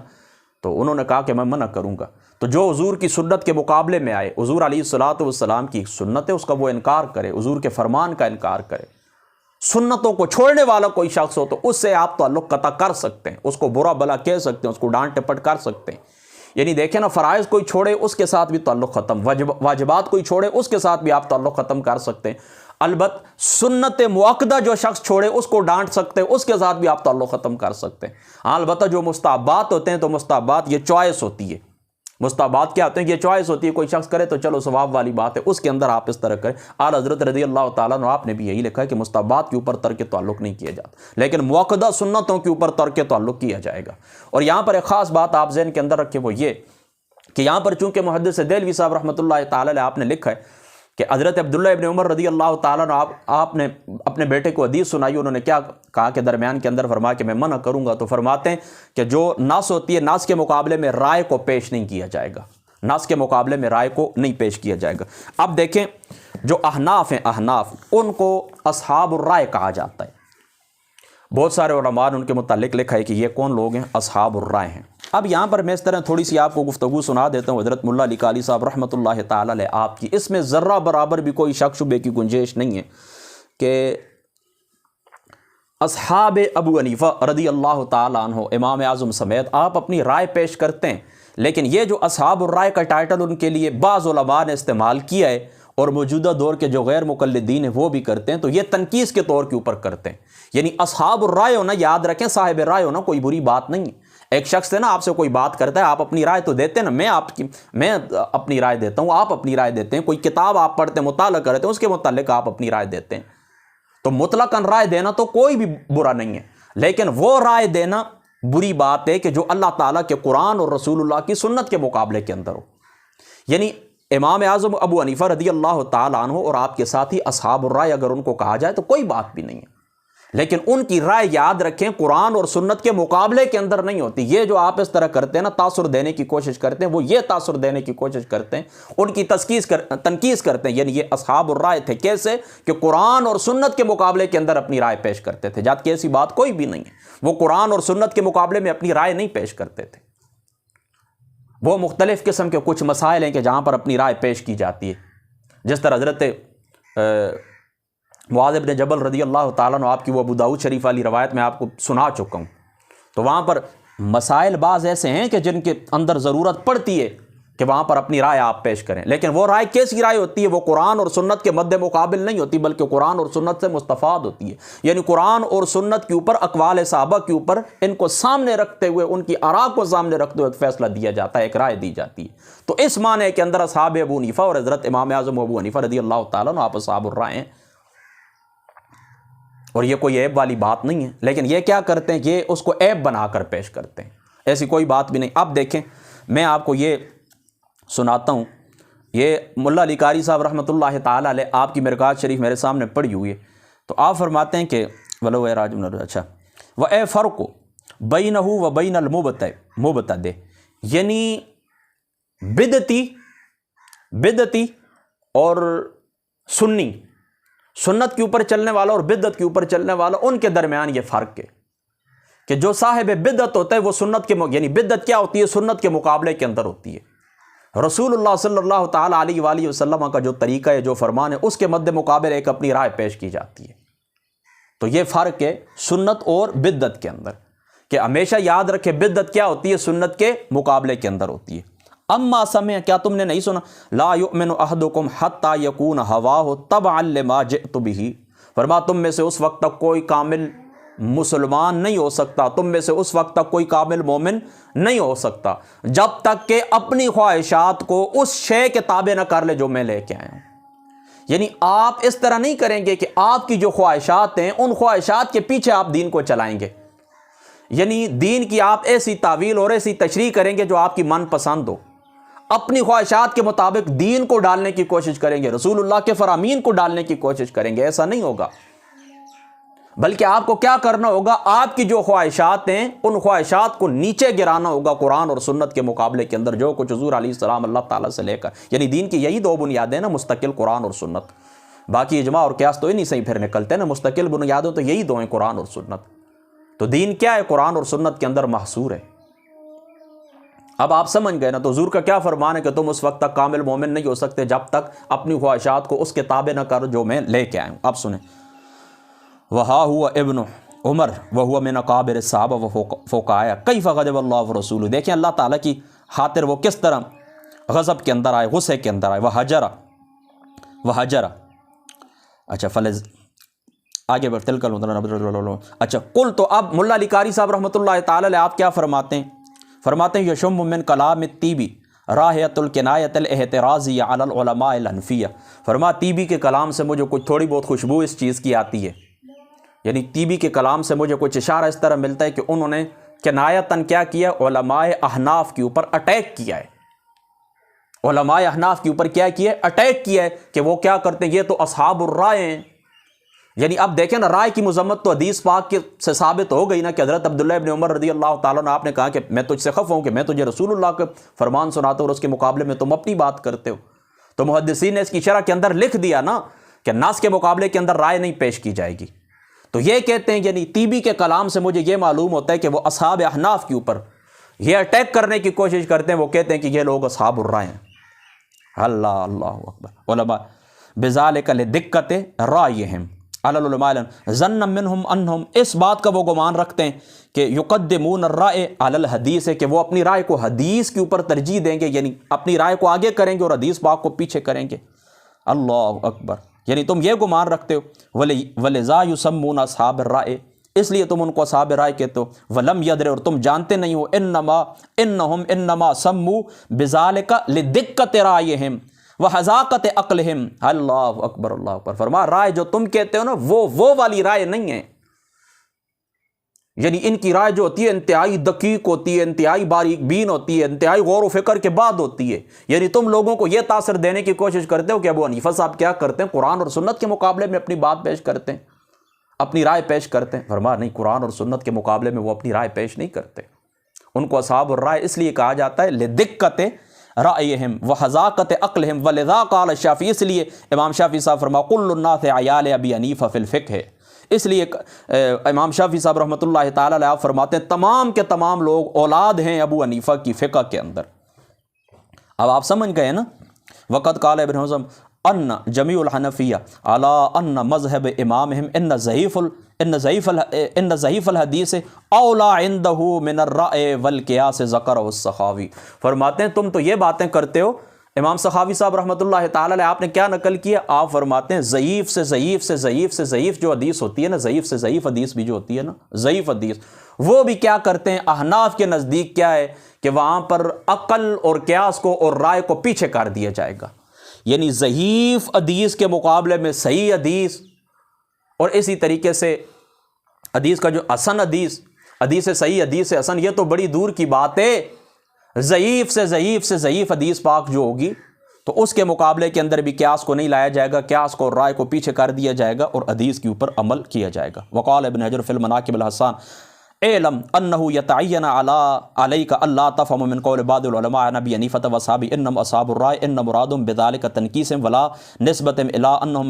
تو انہوں نے کہا کہ میں منع کروں گا۔ تو جو حضور کی سنت کے مقابلے میں آئے، حضور علیہ الصلوۃ والسلام کی سنت ہے، اس کا وہ انکار کرے، حضور کے فرمان کا انکار کرے، سنتوں کو چھوڑنے والا کوئی شخص ہو تو اس سے آپ تعلق قطع کر سکتے ہیں، اس کو برا بلا کہہ سکتے ہیں، اس کو ڈانٹ ٹپٹ کر سکتے ہیں۔ یعنی دیکھیں نا، فرائض کوئی چھوڑے اس کے ساتھ بھی تعلق ختم، واجبات کوئی چھوڑے اس کے ساتھ بھی آپ تعلق ختم کر سکتے ہیں۔ البتہ سنت مؤکدہ جو شخص چھوڑے اس کو ڈانٹ سکتے ہیں، اس کے ساتھ بھی آپ تعلق ختم کر سکتے ہیں۔ ہاں البتہ جو مستحبات ہوتے ہیں تو مستحبات یہ چوائس ہوتی ہے، مستحبات کیا ہوتے ہیں، یہ چوائس ہوتی ہے، کوئی شخص کرے تو چلو ثواب والی بات ہے، اس کے اندر آپ اس طرح کریں۔ اعلیٰ حضرت رضی اللہ تعالیٰ عنہ آپ نے بھی یہی لکھا ہے کہ مستحبات کے اوپر ترک تعلق نہیں کیا جاتا، لیکن مؤکدہ سنتوں کے اوپر ترک تعلق کیا جائے گا۔ اور یہاں پر ایک خاص بات آپ ذہن کے اندر رکھیں، وہ یہ کہ یہاں پر چونکہ محدث دہلوی صاحب رحمۃ اللہ تعالیٰ علیہ آپ نے لکھا ہے کہ حضرت عبداللہ ابن عمر رضی اللہ تعالیٰ عنہ آپ نے اپنے بیٹے کو حدیث سنائی، انہوں نے کیا کہا کہ درمیان کے اندر فرمایا کہ میں منع کروں گا، تو فرماتے ہیں کہ جو نص ہوتی ہے، نص کے مقابلے میں رائے کو پیش نہیں کیا جائے گا، نص کے مقابلے میں رائے کو نہیں پیش کیا جائے گا۔ اب دیکھیں جو احناف ہیں، احناف ان کو اصحاب الرائے کہا جاتا ہے، بہت سارے علماء نے ان کے متعلق لکھا ہے کہ یہ کون لوگ ہیں، اصحاب الرائے ہیں۔ اب یہاں پر میں اس طرح تھوڑی سی آپ کو گفتگو سنا دیتا ہوں، حضرت ملا علی قاری صاحب رحمۃ اللہ تعالیٰ علیہ آپ کی، اس میں ذرہ برابر بھی کوئی شک شبے کی گنجائش نہیں ہے کہ اصحاب ابو حنیفہ رضی اللہ تعالیٰ عنہ، امام اعظم سمیت آپ اپنی رائے پیش کرتے ہیں، لیکن یہ جو اصحاب الرائے کا ٹائٹل ان کے لیے بعض علماء نے استعمال کیا ہے اور موجودہ دور کے جو غیر مقلدین ہیں وہ بھی کرتے ہیں، تو یہ تنقیص کے طور کے اوپر کرتے ہیں۔ یعنی اصحاب الرائے ہونا، یاد رکھیں صاحب رائے ہونا کوئی بری بات نہیں ہے۔ ایک شخص ہے نا، آپ سے کوئی بات کرتا ہے، آپ اپنی رائے تو دیتے ہیں نا، میں اپنی رائے دیتا ہوں، آپ اپنی رائے دیتے ہیں، کوئی کتاب آپ پڑھتے ہیں، مطالعہ کرتے ہیں، اس کے متعلق آپ اپنی رائے دیتے ہیں، تو مطلقاً رائے دینا تو کوئی بھی برا نہیں ہے، لیکن وہ رائے دینا بری بات ہے کہ جو اللہ تعالیٰ کے قرآن اور رسول اللہ کی سنت کے مقابلے کے اندر ہو۔ یعنی امام اعظم ابو حنیفہ رضی اللہ تعالیٰ عنہ اور آپ کے ساتھی اصحاب الرائے اگر ان کو کہا جائے تو کوئی بات بھی نہیں ہے، لیکن ان کی رائے یاد رکھیں قرآن اور سنت کے مقابلے کے اندر نہیں ہوتی۔ یہ جو آپ اس طرح کرتے ہیں نا، تاثر دینے کی کوشش کرتے ہیں، وہ یہ تاثر دینے کی کوشش کرتے ہیں، ان کی تنقیص کرتے ہیں۔ یعنی یہ اصحاب الرائے تھے، کیسے کہ قرآن اور سنت کے مقابلے کے اندر اپنی رائے پیش کرتے تھے، جبکہ ایسی بات کوئی بھی نہیں ہے، وہ قرآن اور سنت کے مقابلے میں اپنی رائے نہیں پیش کرتے تھے۔ وہ مختلف قسم کے کچھ مسائل ہیں کہ جہاں پر اپنی رائے پیش کی جاتی ہے، جس طرح حضرت معاذ بن جبل رضی اللہ تعالیٰ عنہ آپ کی وہ ابو داؤد شریف والی روایت میں آپ کو سنا چکا ہوں، تو وہاں پر مسائل بعض ایسے ہیں کہ جن کے اندر ضرورت پڑتی ہے کہ وہاں پر اپنی رائے آپ پیش کریں، لیکن وہ رائے کیسی رائے ہوتی ہے، وہ قرآن اور سنت کے مد مقابل نہیں ہوتی، بلکہ قرآن اور سنت سے مستفاد ہوتی ہے۔ یعنی قرآن اور سنت کے اوپر، اقوال صحابہ کے اوپر، ان کو سامنے رکھتے ہوئے، ان کی آراء کو سامنے رکھتے ہوئے ایک فیصلہ دیا جاتا ہے، ایک رائے دی جاتی ہے۔ تو اس معنی کے اندر اصحاب ابو حنیفہ اور حضرت امام اعظم ابو حنیفہ رضی اللہ تعالیٰ عنہ آپ اصحاب الرائے ہیں، اور یہ کوئی عیب والی بات نہیں ہے، لیکن یہ کیا کرتے ہیں، یہ اس کو عیب بنا کر پیش کرتے ہیں، ایسی کوئی بات بھی نہیں۔ اب دیکھیں میں آپ کو یہ سناتا ہوں، یہ ملا علی قاری صاحب رحمۃ اللہ تعالیٰ علیہ آپ کی مرقات شریف میرے سامنے پڑھی ہوئی ہے، تو آپ فرماتے ہیں کہ ولو راج اچھا و اے فرق بینہ و بین المبتدع، یعنی بدعتی اور سنی، سنت کے اوپر چلنے والا اور بدعت کے اوپر چلنے والا، ان کے درمیان یہ فرق ہے کہ جو صاحب بدعت ہوتا ہے وہ سنت کے یعنی بدعت کیا ہوتی ہے، سنت کے مقابلے کے اندر ہوتی ہے۔ رسول اللہ صلی اللہ تعالیٰ علیہ وآلہ وسلم کا جو طریقہ ہے، جو فرمان ہے، اس کے مد مقابل ایک اپنی رائے پیش کی جاتی ہے۔ تو یہ فرق ہے سنت اور بدعت کے اندر، کہ ہمیشہ یاد رکھے بدعت کیا ہوتی ہے، سنت کے مقابلے کے اندر ہوتی ہے۔ اما سمع، کیا تم نے نہیں سنا، لا یؤمن احدکم حتی یکون ہواہ تبعا لما جئت بہ، فرما تم میں سے اس وقت تک کوئی کامل مسلمان نہیں ہو سکتا، تم میں سے اس وقت تک کوئی کامل مومن نہیں ہو سکتا جب تک کہ اپنی خواہشات کو اس شے کے تابع نہ کر لے جو میں لے کے آیا ہوں۔ یعنی آپ اس طرح نہیں کریں گے کہ آپ کی جو خواہشات ہیں ان خواہشات کے پیچھے آپ دین کو چلائیں گے، یعنی دین کی آپ ایسی تعویل اور ایسی تشریح کریں گے جو آپ کی من پسند ہو۔ اپنی خواہشات کے مطابق دین کو ڈالنے کی کوشش کریں گے، رسول اللہ کے فرامین کو ڈالنے کی کوشش کریں گے، ایسا نہیں ہوگا۔ بلکہ آپ کو کیا کرنا ہوگا، آپ کی جو خواہشات ہیں ان خواہشات کو نیچے گرانا ہوگا قرآن اور سنت کے مقابلے کے اندر، جو کچھ حضور علیہ السلام اللہ تعالیٰ سے لے کر، یعنی دین کی یہی دو بنیادیں نا، مستقل قرآن اور سنت، باقی اجماع اور قیاس تو ہی نہیں صحیح پھر نکلتے نا، مستقل بنیادوں تو یہی دو ہیں، قرآن اور سنت۔ تو دین کیا ہے، قرآن اور سنت کے اندر محصور ہے۔ اب آپ سمجھ گئے نا، تو حضور کا کیا فرمان ہے کہ تم اس وقت تک کامل مومن نہیں ہو سکتے جب تک اپنی خواہشات کو اس کے تابع نہ کرو جو میں لے کے آیا ہوں۔ اب سنیں، وہا ہوا ابن عمر وہو من اکابر الصحابہ وفقہاء کیف غضب اللہ ورسولہ، دیکھیں اللہ تعالیٰ کی خاطر وہ کس طرح غضب کے اندر آئے، غصے کے اندر آئے۔ وحجرہ اچھا فلز آگے بڑھ تلک اچھا قل، تو اب ملا علی قاری صاحب رحمۃ اللہ تعالی علیہ آپ کیا فرماتے ہیں؟ فرماتے ہیں یشم من کلام الطیبی راحیت الکنایت الاحترازی علی العلماء الحنفیہ، فرما طیبی کے کلام سے مجھے کچھ تھوڑی بہت خوشبو اس چیز کی آتی ہے، یعنی طیبی کے کلام سے مجھے کچھ اشارہ اس طرح ملتا ہے کہ انہوں نے کنایتاً کیا کیا، علماء احناف کے اوپر اٹیک کیا ہے، علماء احناف کے اوپر کیا کیا ہے، اٹیک کیا ہے کہ وہ کیا کرتے ہیں، یہ تو اصحاب الرائے ہیں۔ یعنی اب دیکھیں نا، رائے کی مذمت تو حدیث پاک سے ثابت ہو گئی نا کہ حضرت عبداللہ ابن عمر رضی اللہ تعالیٰ عنہ آپ نے کہا کہ میں تجھ سے خفا ہوں کہ میں تجھے رسول اللہ کے فرمان سناتا ہوں اور اس کے مقابلے میں تم اپنی بات کرتے ہو۔ تو محدثین نے اس کی شرح کے اندر لکھ دیا نا کہ نص کے مقابلے کے اندر رائے نہیں پیش کی جائے گی۔ تو یہ کہتے ہیں، یعنی طیبی کے کلام سے مجھے یہ معلوم ہوتا ہے کہ وہ اصحاب احناف کے اوپر یہ اٹیک کرنے کی کوشش کرتے ہیں، وہ کہتے ہیں کہ یہ لوگ اصحاب الرائے ہیں۔ اللہ اللہ اکبر۔ علماء بذالک لدقت رائہم علی العلماء ظن منہم انہم، اس بات کا وہ گمان رکھتے ہیں کہ یقدمون الرائے علی الحدیث، ہے کہ وہ اپنی رائے کو حدیث کے اوپر ترجیح دیں گے، یعنی اپنی رائے کو آگے کریں گے اور حدیث پاک کو پیچھے کریں گے۔ اللہ اکبر، یعنی تم یہ گمان رکھتے ہو، ولذا یسمون اصحاب الرائے، اس لیے تم ان کو اصحاب رائے کہتے ہو، ولم یدر، اور تم جانتے نہیں ہو، انما سموا بذالک لدقت رائہم وحذاقت عقلہم۔ اللہ اکبر اللہ اکبر۔ فرما رائے جو تم کہتے ہو نا، وہ والی رائے نہیں ہے، یعنی ان کی رائے جو ہوتی ہے انتہائی دقیق ہوتی ہے، انتہائی باریک بین ہوتی ہے، انتہائی غور و فکر کے بعد ہوتی ہے۔ یعنی تم لوگوں کو یہ تاثر دینے کی کوشش کرتے ہو کہ ابو حنیفہ صاحب کیا کرتے ہیں، قرآن اور سنت کے مقابلے میں اپنی بات پیش کرتے ہیں، اپنی رائے پیش کرتے ہیں۔ فرما نہیں، قرآن اور سنت کے مقابلے میں وہ اپنی رائے پیش نہیں کرتے، ان کو اصحاب الرائے اس لیے کہا جاتا ہے لدقت رائہم وحذاقت عقلہم، ولذا قال الشافعی، اس لیے امام شافعی صاحب فرما کل الناس عیال ابی حنیفہ فی الفقہ، اس لیے امام شافعی صاحب رحمۃ اللہ تعالی علیہ آپ فرماتے ہیں تمام کے تمام لوگ اولاد ہیں ابو حنیفہ کی فقہ کے اندر۔ اب آپ سمجھ گئے نا، وقت قال ابن حزم ان جمیع الحنفیہ علی ان مذہب امامہم ان ضعیف الحدیث اولا عندہ من الرأی والقیاس ذکر السخاوی، فرماتے ہیں تم تو یہ باتیں کرتے ہو، امام سخاوی صاحب رحمۃ اللہ تعالی علیہ آپ نے کیا نقل کیا، آپ فرماتے ہیں ضعیف سے ضعیف سے ضعیف سے ضعیف جو حدیث ہوتی ہے نا، ضعیف سے ضعیف حدیث بھی جو ہوتی ہے نا، ضعیف حدیث، وہ بھی کیا کرتے ہیں، احناف کے نزدیک کیا ہے کہ وہاں پر عقل اور قیاس کو اور رائے کو پیچھے کر دیا جائے گا، یعنی ضعیف حدیث کے مقابلے میں صحیح حدیث، اور اسی طریقے سے حدیث کا جو حسن حدیث، حدیث صحیح حدیث حسن، یہ تو بڑی دور کی بات ہے، ضعیف سے ضعیف سے ضعیف حدیث پاک جو ہوگی تو اس کے مقابلے کے اندر بھی قیاس کو نہیں لایا جائے گا، قیاس کو اور رائے کو پیچھے کر دیا جائے گا اور حدیث کے اوپر عمل کیا جائے گا۔ وقال ابن حجر فی المناقب الحسان اعلم انہ یتعین علیک اللہ تفهم من قول بعض العلماء نبی حنیفہ واصحابہ انہم اصحاب الرائے ان مرادهم بذلك تنکیسهم ولا نسبتهم الى انہم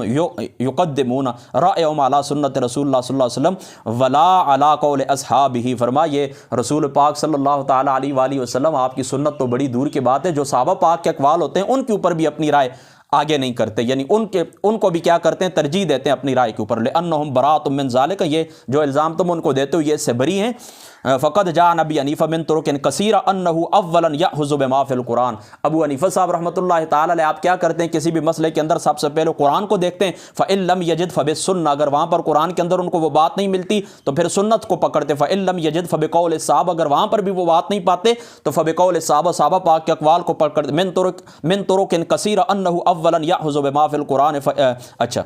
یقدمون رائیهم علی سنت رسول اللہ صلی اللہ علیہ وسلم ولا علی قول اصحابہ، فرمائے رسول پاک صلی اللہ تعالی علیہ وآلہ وسلم آپ کی سنت تو بڑی دور کی بات ہے، جو صحابہ پاک کے اقوال ہوتے ہیں ان کے اوپر بھی اپنی رائے آگے نہیں کرتے، یعنی ان کو بھی کیا کرتے ہیں، ترجیح دیتے ہیں اپنی رائے کے اوپر، لأنہم براءۃ من ذالک، یہ جو الزام تم ان کو دیتے ہو یہ اس سے بری ہیں۔ فقد جاء نبی حنیفہ من طرق کثیرہ انہ اولا یأخذ بما فی القرآن، ابو حنیفہ صاحب رحمۃ اللہ تعالی علیہ آپ کیا کرتے ہیں، کسی بھی مسئلے کے اندر سب سے پہلے قرآن کو دیکھتے ہیں، فإن لم یجد فبالسنہ، اگر وہاں پر قرآن کے اندر ان کو وہ بات نہیں ملتی تو پھر سنت کو پکڑتے، فإن لم یجد فبقول الصحابہ، اگر وہاں پر بھی وہ بات نہیں پاتے تو فبقول الصحابہ، صحابہ پاک کے اقوال کو پکڑتے، من طرق کثیرہ انہ اولا یأخذ بما فی القرآن اچھا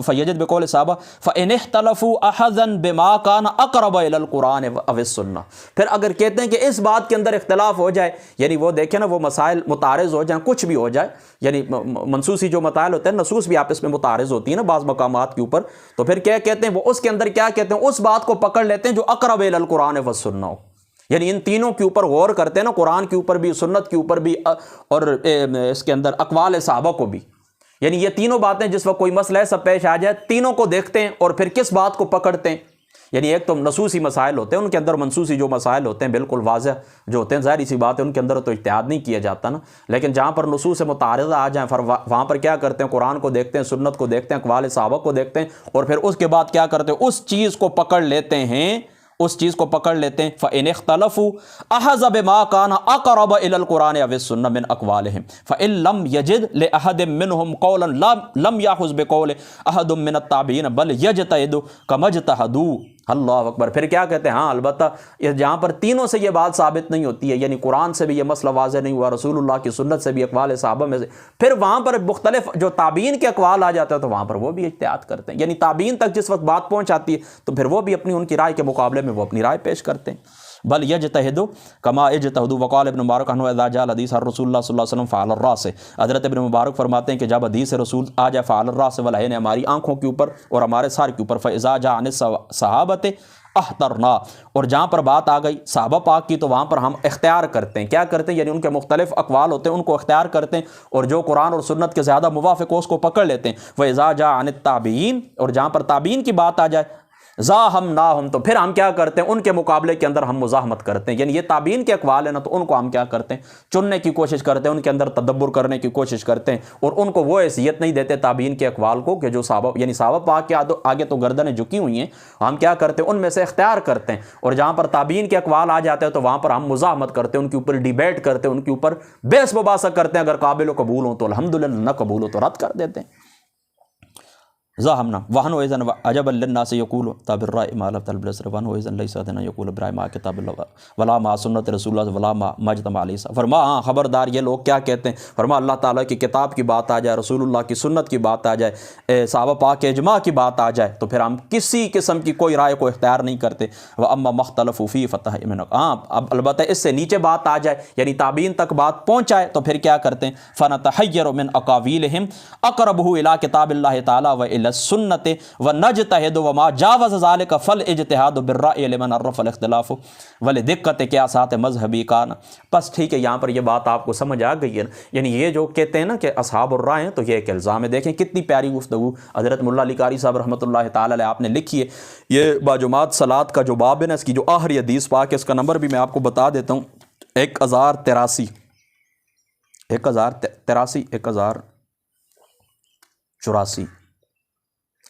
فیجد بقول صحابہ فإن اختلفوا اخذا بما کان اقرب الی القرآن او السنہ. پھر اگر کہتے ہیں کہ اس بات کے اندر اختلاف ہو جائے، یعنی وہ دیکھیں نا وہ مسائل متعارض ہو جائیں، کچھ بھی ہو جائے، یعنی منصوصی جو مسائل ہوتے ہیں نصوص بھی آپس میں متعارض ہوتی ہیں نا بعض مقامات کے اوپر، تو پھر کیا کہتے ہیں وہ اس کے اندر کیا کہتے ہیں، اس بات کو پکڑ لیتے ہیں جو اقرب الی القرآن والسنہ ہو. یعنی ان تینوں کے اوپر غور کرتے ہیں نا، قرآن کے اوپر بھی، سنت کے اوپر بھی، اور اس کے اندر اقوال صحابہ کو بھی. یعنی یہ تینوں باتیں جس وقت کوئی مسئلہ ایسا پیش آ جائے تینوں کو دیکھتے ہیں اور پھر کس بات کو پکڑتے ہیں. یعنی ایک تو نصوصی مسائل ہوتے ہیں، ان کے اندر منصوصی جو مسائل ہوتے ہیں بالکل واضح جو ہوتے ہیں، ظاہری سی بات ہے ان کے اندر تو اجتہاد نہیں کیا جاتا نا، لیکن جہاں پر نصوص متعارضہ آ جائیں پھر وہاں پر کیا کرتے ہیں، قرآن کو دیکھتے ہیں، سنت کو دیکھتے ہیں، اقوال صحابہ کو دیکھتے ہیں، اور پھر اس کے بعد کیا کرتے ہیں، اس چیز کو پکڑ لیتے ہیں، اس چیز کو پکڑ لیتے ہیں. فَإِنِ اخْتَلَفُوا أَخَذَ بِمَا كَانَ أَقْرَبَ إِلَى الْقُرْآنِ أَوِ السُّنَّةِ مِنْ أَقْوَالِهِمْ فَإِن لَمْ يَجِدْ لِأَحَدٍ مِّنْهُمْ قَوْلًا لَمْ يَأْخُذْ بِقَوْلِ أَحَدٌ مِّنَ التَّابِعِينَ بَلْ يَجْتَهِدُ كَمَا اجْتَهَدُوا. اللہ اکبر. پھر کیا کہتے ہیں، ہاں البتہ جہاں پر تینوں سے یہ بات ثابت نہیں ہوتی ہے، یعنی قرآن سے بھی یہ مسئلہ واضح نہیں ہوا، رسول اللہ کی سنت سے بھی، اقوال صحابہ میں سے، پھر وہاں پر مختلف جو تابعین کے اقوال آ جاتے ہیں تو وہاں پر وہ بھی اجتہاد کرتے ہیں. یعنی تابعین تک جس وقت بات پہنچ آتی ہے تو پھر وہ بھی اپنی ان کی رائے کے مقابلے میں وہ اپنی رائے پیش کرتے ہیں. بل یجتہد کما اجتہد. وقال ابن مبارک عنہ اذا جاء الحدیث عن رسول اللہ صلی اللہ علیہ وسلم فعل الراس. حضرت ابن مبارک فرماتے ہیں کہ جب حدیث رسول آ جائے فعل الراس والعین، ہماری آنکھوں کے اوپر اور ہمارے سر کے اوپر، فاذا جاء عن الصحابۃ احترنا. اور جہاں پر بات آ گئی صحابہ پاک کی تو وہاں پر ہم اختیار کرتے ہیں. کیا کرتے ہیں، یعنی ان کے مختلف اقوال ہوتے ہیں ان کو اختیار کرتے ہیں، اور جو قرآن اور سنت کے زیادہ موافق ہو اس کو پکڑ لیتے ہیں. وَإِذَا جَاءَ عَنِ التَّابِعِينَ. اور جہاں پر تابعین کی بات آ جائے زاہمناہم، تو پھر ہم کیا کرتے ہیں، ان کے مقابلے کے اندر ہم مزاحمت کرتے ہیں. یعنی یہ تابعین کے اقوال ہیں نا، تو ان کو ہم کیا کرتے ہیں، چننے کی کوشش کرتے ہیں، ان کے اندر تدبر کرنے کی کوشش کرتے ہیں، اور ان کو وہ حیثیت نہیں دیتے تابعین کے اقوال کو کہ جو صحابہ، یعنی صحابہ پاک کے آگے تو گردنیں جھکی ہوئی ہیں، ہم کیا کرتے ہیں ان میں سے اختیار کرتے ہیں. اور جہاں پر تابعین کے اقوال آ جاتے ہیں تو وہاں پر ہم مزاحمت کرتے ہیں، ان کے اوپر ڈیبیٹ کرتے ہیں، ان کے اوپر بحث مباحثہ کرتے ہیں. اگر قابل و قبول ہوں تو الحمدللہ، نہ قبول ہو تو رد کر دیتے ہیں. زاہمنا وہن و اذن عجب للناس یقول تابع الرائے ما لم تلب الاسر وہن و اذن لیس ادنا یقول برائے ما کتاب اللہ ولا ما سنت رسول اللہ ولا ما مجتمع علیہ. فرما ہاں خبردار یہ لوگ کیا کہتے ہیں، فرما اللہ تعالیٰ کی کتاب کی بات آ جائے، رسول اللہ کی سنت کی بات آ جائے، صحابہ پاک کے اجماع کی بات آ جائے تو پھر ہم کسی قسم کی کوئی رائے کو اختیار نہیں کرتے. واما مختلف فی فتح من، ہاں اب البتہ اس سے نیچے بات آ جائے، یعنی تابعین تک بات پہنچائے تو پھر کیا کرتے ہیں، فنتحیر من اقاویلہم اقربہ الی کتاب اللہ تعالیٰ و الی السنت ونجتہد وما جاوز ذلک فالاجتہاد بالرأی لمن عرف الاختلاف ولدقت قیاسات مذہبی کان. بس ٹھیک ہے، یہاں پر یہ بات آپ کو سمجھ آ گئی ہے. یعنی یہ جو کہتے ہیں نا کہ اصحاب الرائے ہیں تو یہ ایک الزام ہے. دیکھیں کتنی پیاری گفتگو حضرت ملا علی قاری صاحب رحمۃ اللہ تعالی علیہ آپ نے لکھی ہے. یہ باجماعت صلاۃ کا جو باب ہے نا، اس کی جو آخری حدیث پاک ہے، اس کا نمبر بھی میں آپ کو بتا دیتا ہوں، 1083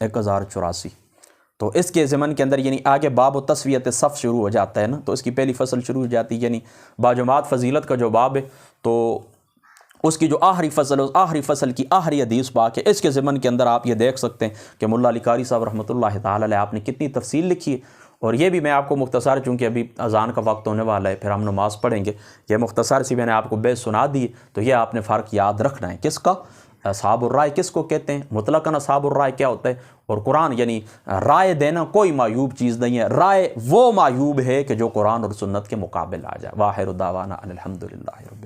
1084. تو اس کے ضمن کے اندر یعنی آگے باب و تسویت صف شروع ہو جاتا ہے نا، تو اس کی پہلی فصل شروع ہو جاتی ہے، یعنی باجماعت فضیلت کا جو باب ہے تو اس کی جو آخری فصل ہے، اس آخری فصل کی آخری حدیث پاک ہے. اس کے ضمن کے اندر آپ یہ دیکھ سکتے ہیں کہ ملا علی قاری صاحب رحمۃ اللہ تعالی علیہ آپ نے کتنی تفصیل لکھی ہے. اور یہ بھی میں آپ کو مختصر، چونکہ ابھی اذان کا وقت ہونے والا ہے پھر ہم نماز پڑھیں گے، یہ مختصر سی میں نے آپ کو بے سنا دی. تو یہ آپ نے فرق یاد رکھنا ہے، کس کا، اصحاب الرائے کس کو کہتے ہیں، مطلقاً اصحاب الرائے کیا ہوتا ہے، اور قرآن یعنی رائے دینا کوئی معیوب چیز نہیں ہے. رائے وہ معیوب ہے کہ جو قرآن اور سنت کے مقابل آ جائے. واخر دعوانا ان الحمد للہ رب